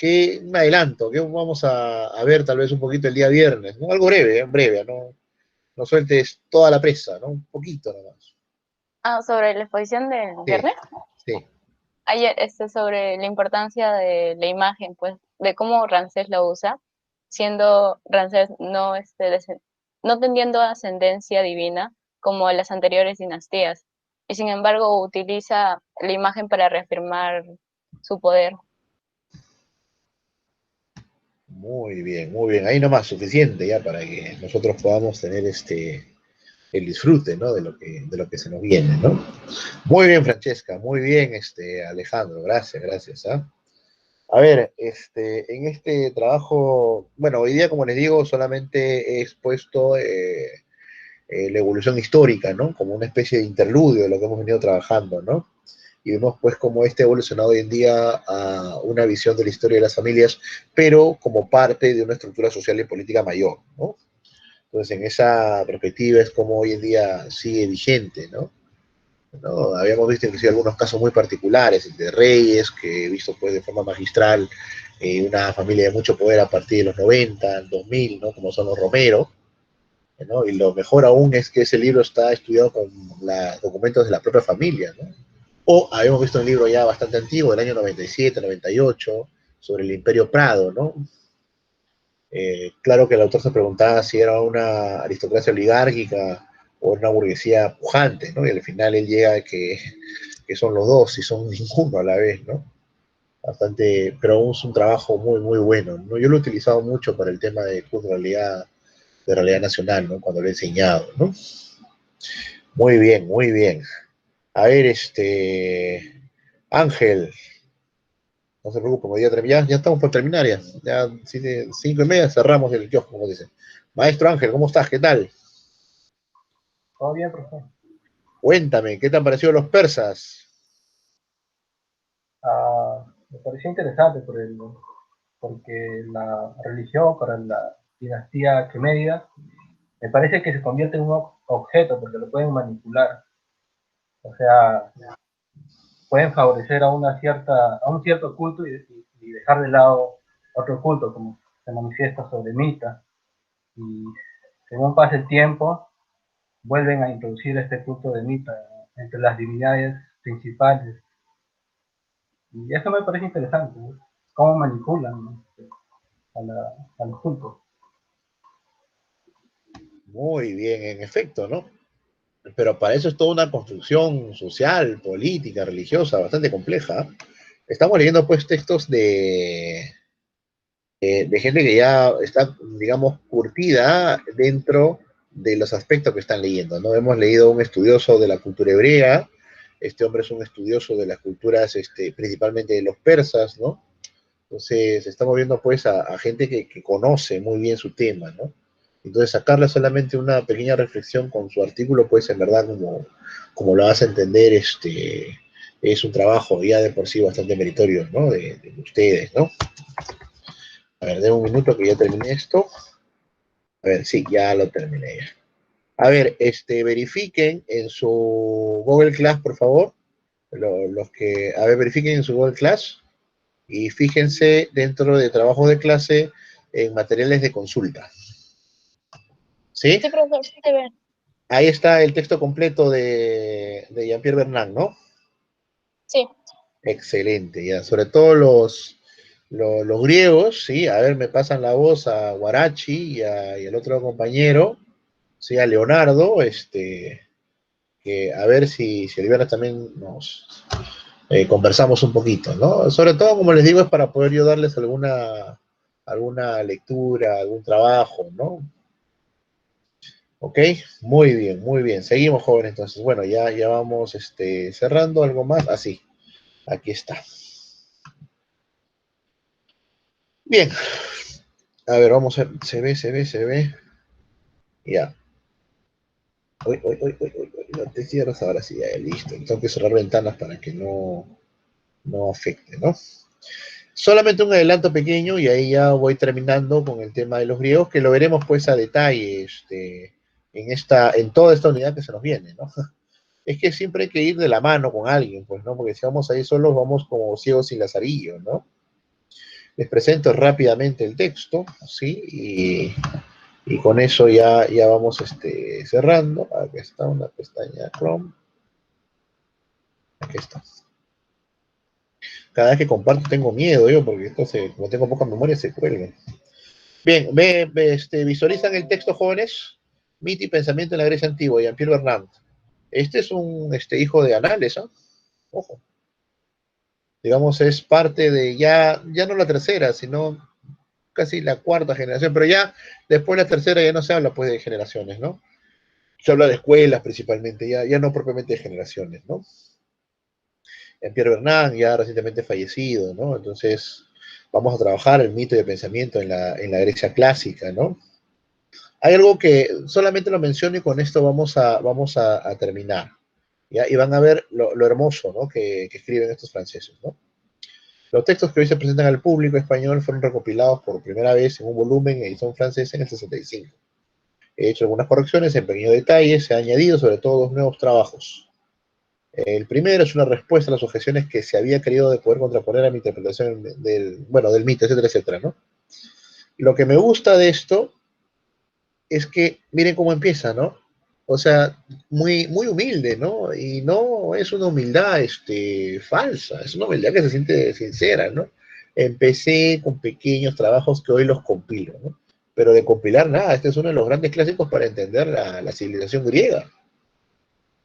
adelanto, ¿qué vamos a ver tal vez un poquito el día viernes? ¿No? Algo breve, breve, no sueltes toda la presa, ¿no? Un poquito nomás. Sobre la exposición del Sí, viernes. sí, Ayer, sobre la importancia de la imagen, pues, de cómo Ramsés lo usa, siendo Ramsés no teniendo ascendencia divina como las anteriores dinastías, y sin embargo utiliza la imagen para reafirmar su poder. muy bien, muy bien. Ahí nomás, suficiente ya para que nosotros podamos tener el disfrute, ¿no? De lo que se nos viene, ¿no? Muy bien, Francesca, muy bien, Alejandro, gracias, gracias, ¿ah? A ver, en este trabajo, bueno, hoy día, como les digo, solamente he expuesto la evolución histórica, ¿no? Como una especie de interludio de lo que hemos venido trabajando, ¿no? Y vemos pues cómo ha evolucionado hoy en día a una visión de la historia de las familias, pero como parte de una estructura social y política mayor, ¿no? Entonces, en esa perspectiva es como hoy en día sigue vigente, ¿no? ¿No? Habíamos visto inclusive algunos casos muy particulares de reyes que he visto pues de forma magistral una familia de mucho poder a partir de los 90, 2000, ¿no? Como son los Romero, ¿no? Y lo mejor aún es que ese libro está estudiado con documentos de la propia familia, ¿no? O habíamos visto un libro ya bastante antiguo, del año 97, 98, sobre el Imperio Prado, ¿no? Claro que el autor se preguntaba si era una aristocracia oligárquica o una burguesía pujante, ¿no? Y al final él llega a que son los dos y son ninguno a la vez, ¿no? Bastante, pero aún es un trabajo muy, muy bueno, ¿no? Yo lo he utilizado mucho para el tema de realidad nacional, ¿no? Cuando lo he enseñado, ¿no? Muy bien, muy bien. A ver, Ángel, no se preocupe, como ya estamos por terminar ya. Ya 5:30 cerramos el kiosco, como dicen. Maestro Ángel, ¿cómo estás? ¿Qué tal? Todo bien, profesor. Cuéntame, ¿qué te han parecido los persas? Me pareció interesante porque la religión para la dinastía Quemérida me parece que se convierte en un objeto porque lo pueden manipular. O sea, pueden favorecer a un cierto culto y dejar de lado otro culto, como se manifiesta sobre Mita. Y según pasa el tiempo, vuelven a introducir este culto de Mita entre las divinidades principales. Y eso me parece interesante, ¿no? Cómo manipulan, ¿no? a los cultos. Muy bien, en efecto, ¿no? Pero para eso es toda una construcción social, política, religiosa, bastante compleja. Estamos leyendo pues textos de gente que ya está, digamos, curtida dentro de los aspectos que están leyendo, ¿no? Hemos leído un estudioso de la cultura hebrea, este hombre es un estudioso de las culturas, principalmente de los persas, ¿no? Entonces, estamos viendo pues a gente que conoce muy bien su tema, ¿no? Entonces, sacarle solamente una pequeña reflexión con su artículo, pues en verdad, como lo vas a entender, es un trabajo ya de por sí bastante meritorio, ¿no? De ustedes, ¿no? A ver, denme un minuto que ya terminé esto. A ver, sí, ya lo terminé ya. A ver, verifiquen en su Google Class, por favor, los que, a ver, verifiquen en su Google Class y fíjense dentro de trabajo de clase en materiales de consulta. ¿Sí? Sí, profesor, sí te veo. Ahí está el texto completo de Jean-Pierre Vernant, ¿no? Sí. Excelente, ya. Sobre todo los griegos, ¿sí? A ver, me pasan la voz a Guarachi y al otro compañero, ¿sí? A Leonardo, que a ver si el viernes también nos conversamos un poquito, ¿no? Sobre todo, como les digo, es para poder yo darles alguna lectura, algún trabajo, ¿no? Ok, muy bien, muy bien. Seguimos, jóvenes, entonces. Bueno, ya vamos cerrando algo más. Así, aquí está. Bien, a ver, vamos a ver. Se ve. Ya. Uy, uy, uy, uy, uy, uy, no te cierras ahora sí, ya, listo. Tengo que cerrar ventanas para que no afecte, ¿no? Solamente un adelanto pequeño y ahí ya voy terminando con el tema de los griegos, que lo veremos pues a detalle en toda esta unidad que se nos viene, ¿no? Es que siempre hay que ir de la mano con alguien, pues, ¿no? Porque si vamos ahí solos, vamos como ciegos sin lazarillo, ¿no? Les presento rápidamente el texto, ¿sí? Y con eso ya vamos cerrando. Aquí está una pestaña Chrome. Aquí está. Cada vez que comparto tengo miedo yo, porque como tengo poca memoria, se cuelga. Bien, visualizan el texto, jóvenes. Mito y pensamiento en la Grecia antigua, Jean-Pierre Vernant. Este es un hijo de Anales, ¿eh? Ojo. Digamos, es parte de ya no la tercera, sino casi la cuarta generación, pero ya después de la tercera ya no se habla pues de generaciones, ¿no? Se habla de escuelas principalmente, ya no propiamente de generaciones, ¿no? Pierre Bernard, ya recientemente fallecido, ¿no? Entonces, vamos a trabajar el mito de pensamiento en la Grecia clásica, ¿no? Hay algo que solamente lo menciono y con esto vamos a terminar, ¿ya? Y van a ver lo hermoso, ¿no? que escriben estos franceses, ¿no? Los textos que hoy se presentan al público español fueron recopilados por primera vez en un volumen en edición francesa en el 65. He hecho algunas correcciones en pequeños detalles, se han añadido sobre todo dos nuevos trabajos. El primero es una respuesta a las objeciones que se había querido de poder contraponer a mi interpretación del mito, etcétera, etcétera, ¿no? Lo que me gusta de esto es que miren cómo empieza, ¿no? O sea, muy, muy humilde, ¿no? Y no es una humildad falsa, es una humildad que se siente sincera, ¿no? Empecé con pequeños trabajos que hoy los compilo, ¿no? Pero de compilar nada, este es uno de los grandes clásicos para entender la civilización griega,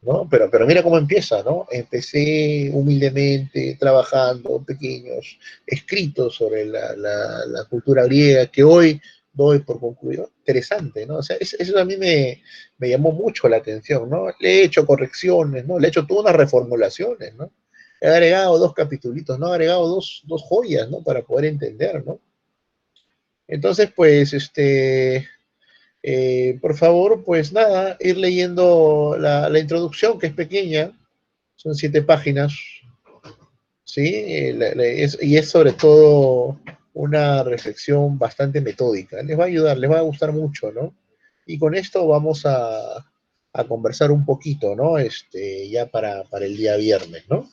¿no? Pero mira cómo empieza, ¿no? Empecé humildemente, trabajando, pequeños escritos sobre la cultura griega, que hoy doy por concluido. Interesante, ¿no? O sea, eso a mí me llamó mucho la atención, ¿no? Le he hecho correcciones, ¿no? Le he hecho todas unas reformulaciones, ¿no? He agregado dos capitulitos, ¿no? He agregado dos joyas, ¿no? Para poder entender, ¿no? Entonces, pues, por favor, pues nada, ir leyendo la introducción, que es pequeña, son 7 páginas, ¿sí? Y es sobre todo una reflexión bastante metódica. Les va a ayudar, les va a gustar mucho, ¿no? Y con esto vamos a conversar un poquito, ¿no? Ya para el día viernes, ¿no?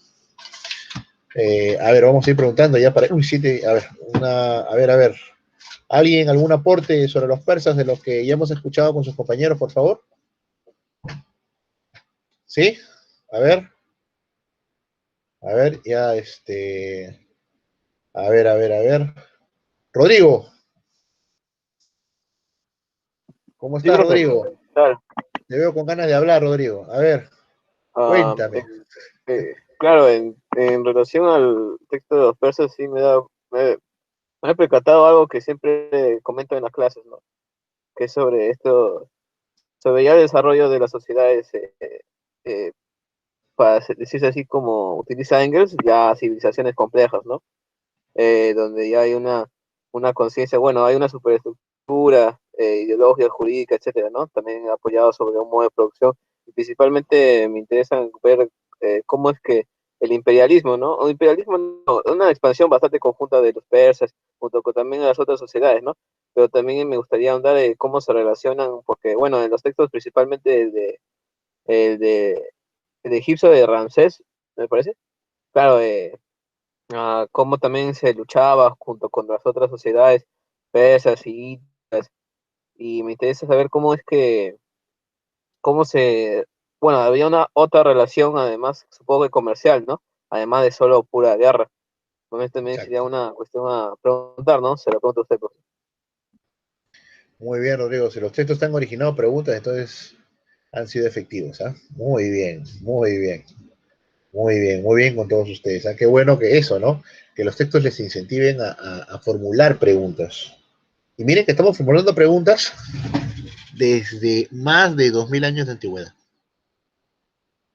A ver, vamos a ir preguntando ya para... Uy, 7, a ver, a ver. ¿Alguien, algún aporte sobre los persas de los que ya hemos escuchado con sus compañeros, por favor? ¿Sí? A ver, ya a ver. Rodrigo, ¿cómo Sí, estás, profe. Rodrigo? Claro. Te veo con ganas de hablar, Rodrigo. A ver, Ah, cuéntame. claro, en relación al texto de los persas, sí me he percatado algo que siempre comento en las clases, ¿no? Que es sobre esto, sobre ya el desarrollo de las sociedades, eh, para decirse así como utiliza Engels, ya civilizaciones complejas, ¿no? Donde ya hay una conciencia, bueno, hay una superestructura ideológica, jurídica, etcétera, ¿no? También apoyado sobre un modo de producción. Y principalmente me interesa ver cómo es que el imperialismo, ¿no? Un imperialismo, no, una expansión bastante conjunta de los persas, junto con también las otras sociedades, ¿no? Pero también me gustaría ahondar cómo se relacionan, porque, bueno, en los textos principalmente el de egipcio de Ramsés, me parece, claro, cómo también se luchaba junto con las otras sociedades persas y me interesa saber cómo se, bueno, había una otra relación además, supongo que comercial, ¿no? Además de solo pura guerra. Bueno, también sería Exacto. una cuestión a preguntar, ¿no? Se lo pregunto a usted, profesor. Muy bien, Rodrigo. Si los textos están originados preguntas, entonces han sido efectivos, ¿ah? Muy bien, muy bien. Muy bien con todos ustedes. ¿Ah? Qué bueno que eso, ¿no? Que los textos les incentiven a formular preguntas. Y miren que estamos formulando preguntas desde más de 2000 años de antigüedad.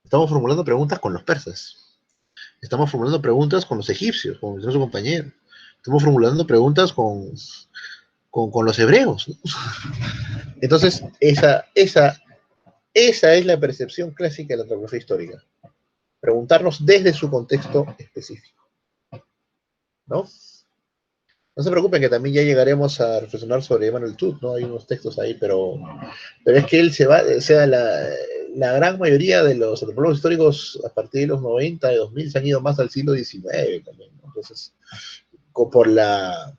Estamos formulando preguntas con los persas. Estamos formulando preguntas con los egipcios, como nuestro compañero. Estamos formulando preguntas con los hebreos, ¿no? Entonces, esa es la percepción clásica de la antropología histórica. Preguntarnos desde su contexto específico, ¿no? No se preocupen que también ya llegaremos a reflexionar sobre Emmanuel Todd, ¿no? Hay unos textos ahí, pero es que él se va, o sea, la gran mayoría de los antropólogos históricos a partir de los 90, de 2000, se han ido más al siglo XIX también, ¿no? Entonces, por las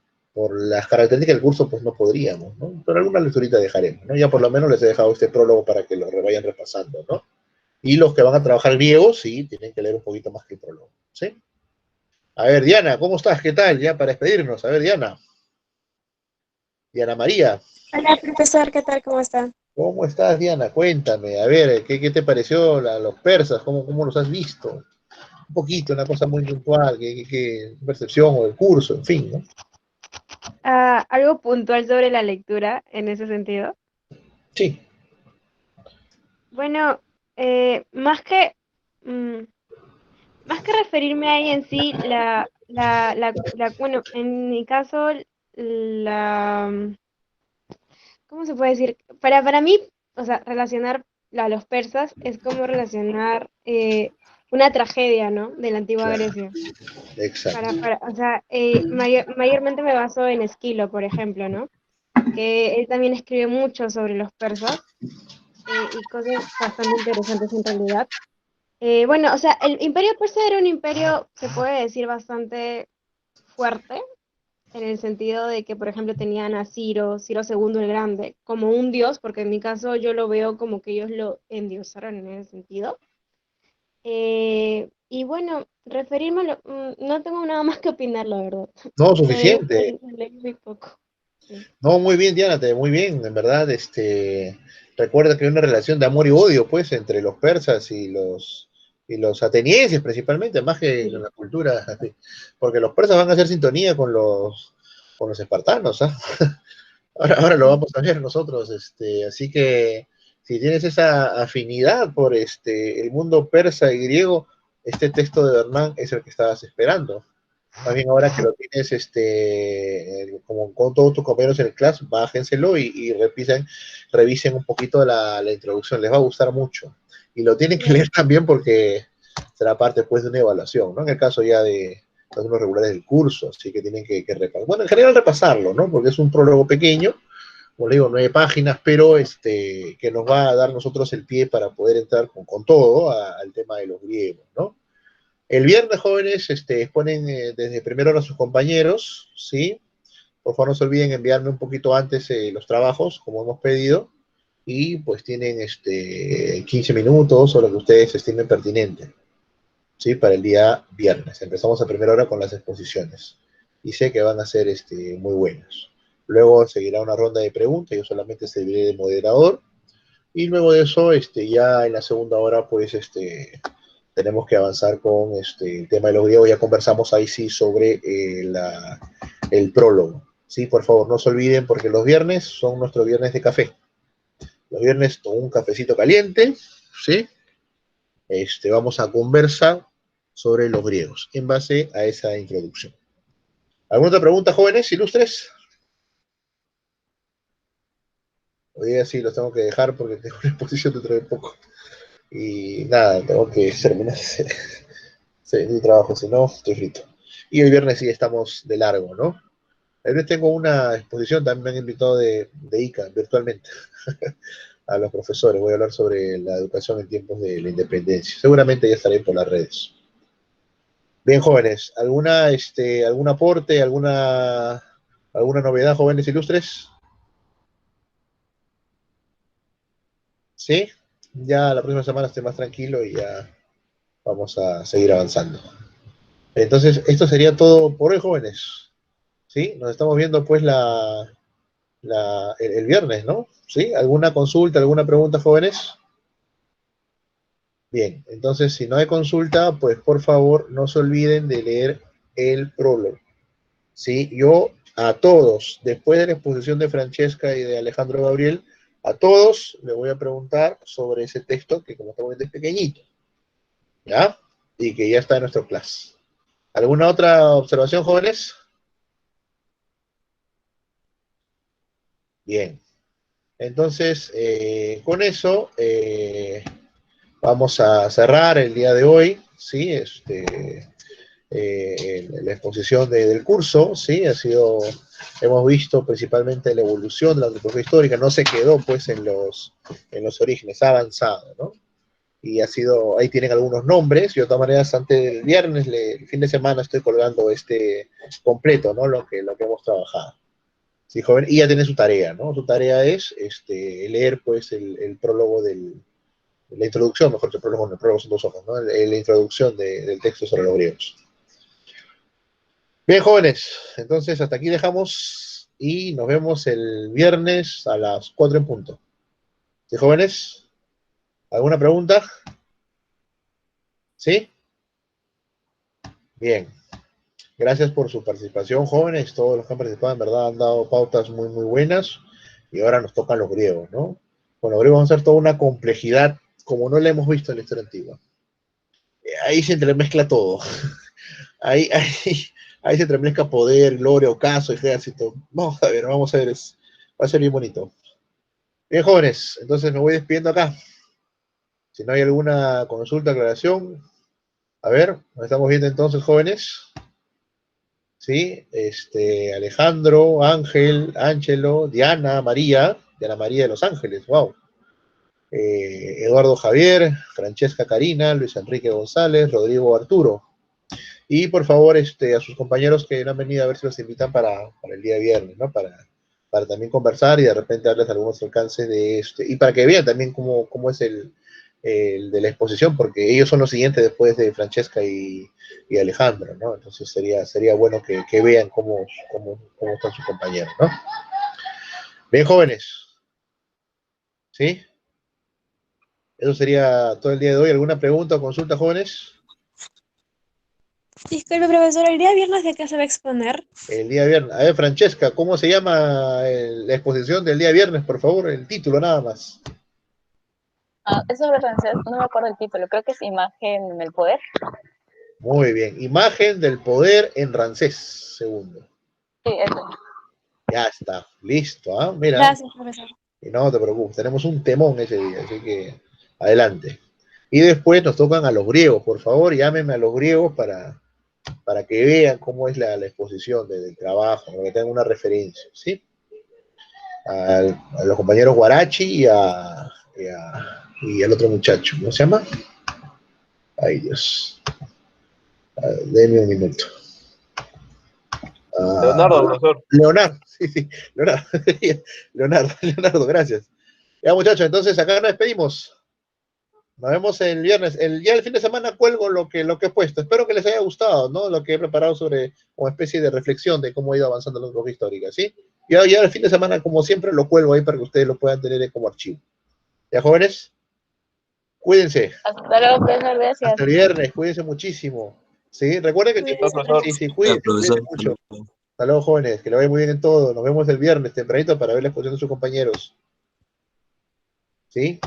características del curso, pues no podríamos, ¿no? Pero alguna lecturita dejaremos, ¿no? Ya por lo menos les he dejado este prólogo para que lo vayan repasando, ¿no? Y los que van a trabajar griego, sí, tienen que leer un poquito más que el prólogo, ¿sí? A ver, Diana, ¿cómo estás? ¿Qué tal? Ya para despedirnos. A ver, Diana. Diana María. Hola, profesor, ¿qué tal? ¿Cómo está? ¿Cómo estás, Diana? Cuéntame. A ver, ¿qué te pareció los persas? ¿Cómo los has visto? Un poquito, una cosa muy puntual, ¿qué percepción o el curso, en fin, ¿no? Algo puntual sobre la lectura en ese sentido. Sí, Bueno, más mm, más que referirme a ella en sí, bueno, en mi caso, la, ¿cómo se puede decir? Para mí, o sea, relacionar a los persas es como relacionar una tragedia, ¿no? De la antigua claro, Grecia. exacto. O sea, mayormente me baso en Esquilo, por ejemplo, ¿no? Que él también escribe mucho sobre los persas y cosas bastante interesantes en realidad. Bueno, o sea, el imperio persa era un imperio, se puede decir, bastante fuerte, en el sentido de que, por ejemplo, tenían a Ciro II el Grande, como un dios, porque en mi caso yo lo veo como que ellos lo endiosaron en ese sentido. Y bueno, no tengo nada más que opinar, la verdad. No, Leí, suficiente. leí muy poco. Sí. No, muy bien, Diana, muy bien, en verdad, recuerda que hay una relación de amor y odio, pues, entre los persas y los atenienses, principalmente, más que con Sí. la cultura, así, porque los persas van a hacer sintonía con los espartanos, ¿ah? Ahora lo vamos a ver nosotros, así que si tienes esa afinidad por el mundo persa y griego, este texto de Bernán es el que estabas esperando. Más bien ahora que lo tienes, como con todos tus compañeros en el class, bájenselo y revisen un poquito la introducción, les va a gustar mucho. Y lo tienen que Claro. leer también porque será parte pues de una evaluación, ¿no? En el caso ya de los alumnos regulares del curso, así que tienen que repasar. Bueno, en general repasarlo, ¿no? Porque es un prólogo pequeño, como le digo, 9 páginas, pero que nos va a dar nosotros el pie para poder entrar con todo al tema de los griegos, ¿no? El viernes, jóvenes, exponen desde primera hora a sus compañeros, ¿sí? Por favor, no se olviden enviarme un poquito antes los trabajos, como hemos pedido, y pues tienen 15 minutos o lo que ustedes estimen pertinente, ¿sí? Para el día viernes. Empezamos a primera hora con las exposiciones, y sé que van a ser muy buenas. Luego seguirá una ronda de preguntas, yo solamente serviré de moderador, y luego de eso, ya en la segunda hora, pues, tenemos que avanzar con el tema de los griegos. Ya conversamos ahí sí sobre el prólogo. Sí, por favor, no se olviden porque los viernes son nuestros viernes de café. Los viernes con un cafecito caliente, ¿sí? Vamos a conversar sobre los griegos en base a esa introducción. ¿Alguna otra pregunta, jóvenes, ilustres? Hoy día sí los tengo que dejar porque tengo una exposición dentro de poco. Y nada, tengo que terminar mi trabajo, si no, estoy frito. Y el viernes sí estamos de largo, ¿no? El viernes tengo una exposición, también me han invitado de ICA, virtualmente, a los profesores. Voy a hablar sobre la educación en tiempos de la independencia. Seguramente ya estaré por las redes. Bien, jóvenes, ¿algún aporte, alguna novedad, jóvenes ilustres? ¿Sí? Ya la próxima semana esté más tranquilo y ya vamos a seguir avanzando. Entonces, esto sería todo por hoy, jóvenes. ¿Sí? Nos estamos viendo pues el viernes, ¿no? ¿Sí? ¿Alguna consulta, alguna pregunta, jóvenes? Bien, entonces si no hay consulta, pues por favor no se olviden de leer el prólogo. ¿Sí? Yo a todos, después de la exposición de Francesca y de Alejandro Gabriel, a todos les voy a preguntar sobre ese texto que como estamos viendo es pequeñito, ¿ya? Y que ya está en nuestro clase. ¿Alguna otra observación, jóvenes? Bien. Entonces, con eso vamos a cerrar el día de hoy, ¿sí? La exposición del curso, ¿sí? Hemos visto principalmente la evolución de la antropología histórica, no se quedó pues en los orígenes, ha avanzado, ¿no? Y ahí tienen algunos nombres, y de todas maneras antes del viernes, el fin de semana estoy colgando completo, ¿no? Lo que hemos trabajado. Sí, joven, y ya tiene su tarea, ¿no? Su tarea es leer pues el prólogo la introducción, mejor que el prólogo son 2 hojas, ¿no? La introducción del texto sobre los griegos. Bien, jóvenes, entonces hasta aquí dejamos y nos vemos el viernes a las 4 en punto. ¿Sí, jóvenes? ¿Alguna pregunta? ¿Sí? Bien. Gracias por su participación, jóvenes. Todos los que han participado, en verdad, han dado pautas muy, muy buenas. Y ahora nos tocan los griegos, ¿no? Con los griegos vamos a hacer toda una complejidad como no la hemos visto en la historia antigua. Ahí se entremezcla todo. Ahí se entremezcla poder, gloria, ocaso, ejército. Vamos a ver, va a ser bien bonito. Bien, jóvenes, entonces me voy despidiendo acá. Si no hay alguna consulta, aclaración. A ver, nos estamos viendo entonces, jóvenes. ¿Sí? Alejandro, Ángel, Ángelo, Diana María de Los Ángeles, wow. Eduardo Javier, Francesca Karina, Luis Enrique González, Rodrigo Arturo. Y por favor, a sus compañeros que no han venido, a ver si los invitan para el día viernes, ¿no? Para también conversar y de repente darles algunos alcances de y para que vean también cómo es el de la exposición, porque ellos son los siguientes después de Francesca y Alejandro, ¿no? Entonces sería bueno que vean cómo están sus compañeros, ¿no? Bien, jóvenes. ¿Sí? Eso sería todo el día de hoy. ¿Alguna pregunta o consulta, jóvenes? Disculpe, profesor, ¿el día viernes de qué se va a exponer? El día viernes. A ver, Francesca, ¿cómo se llama la exposición del día viernes, por favor? El título nada más. Es sobre francés, no me acuerdo el título, creo que es Imagen en el Poder. Muy bien. Imagen del poder en Ramsés II. Sí, eso. Ya está. Listo, ¿ah? Mira. Gracias, profesor. Y no te preocupes, tenemos un temón ese día, así que adelante. Y después nos tocan a los griegos, por favor, llámenme a los griegos para que vean cómo es la exposición del trabajo, para que tengan una referencia, ¿sí? A los compañeros Guarachi y al otro muchacho, ¿cómo se llama? Ay, Dios. Denme un minuto. Leonardo, profesor. Leonardo, sí, Leonardo, gracias. Ya, muchachos, entonces acá nos despedimos. Nos vemos el viernes. Ya el fin de semana cuelgo lo que he puesto. Espero que les haya gustado, ¿no? Lo que he preparado sobre una especie de reflexión de cómo ha ido avanzando la antropología histórica, ¿sí? Ya el fin de semana, como siempre, lo cuelgo ahí para que ustedes lo puedan tener como archivo. ¿Ya, jóvenes? Cuídense. Hasta luego, profesor, gracias. Hasta el viernes, cuídense muchísimo. ¿Sí? Recuerden que sí, cuídense mucho. Hasta luego, jóvenes, que lo vayan muy bien en todo. Nos vemos el viernes tempranito para ver la exposición de sus compañeros. ¿Sí?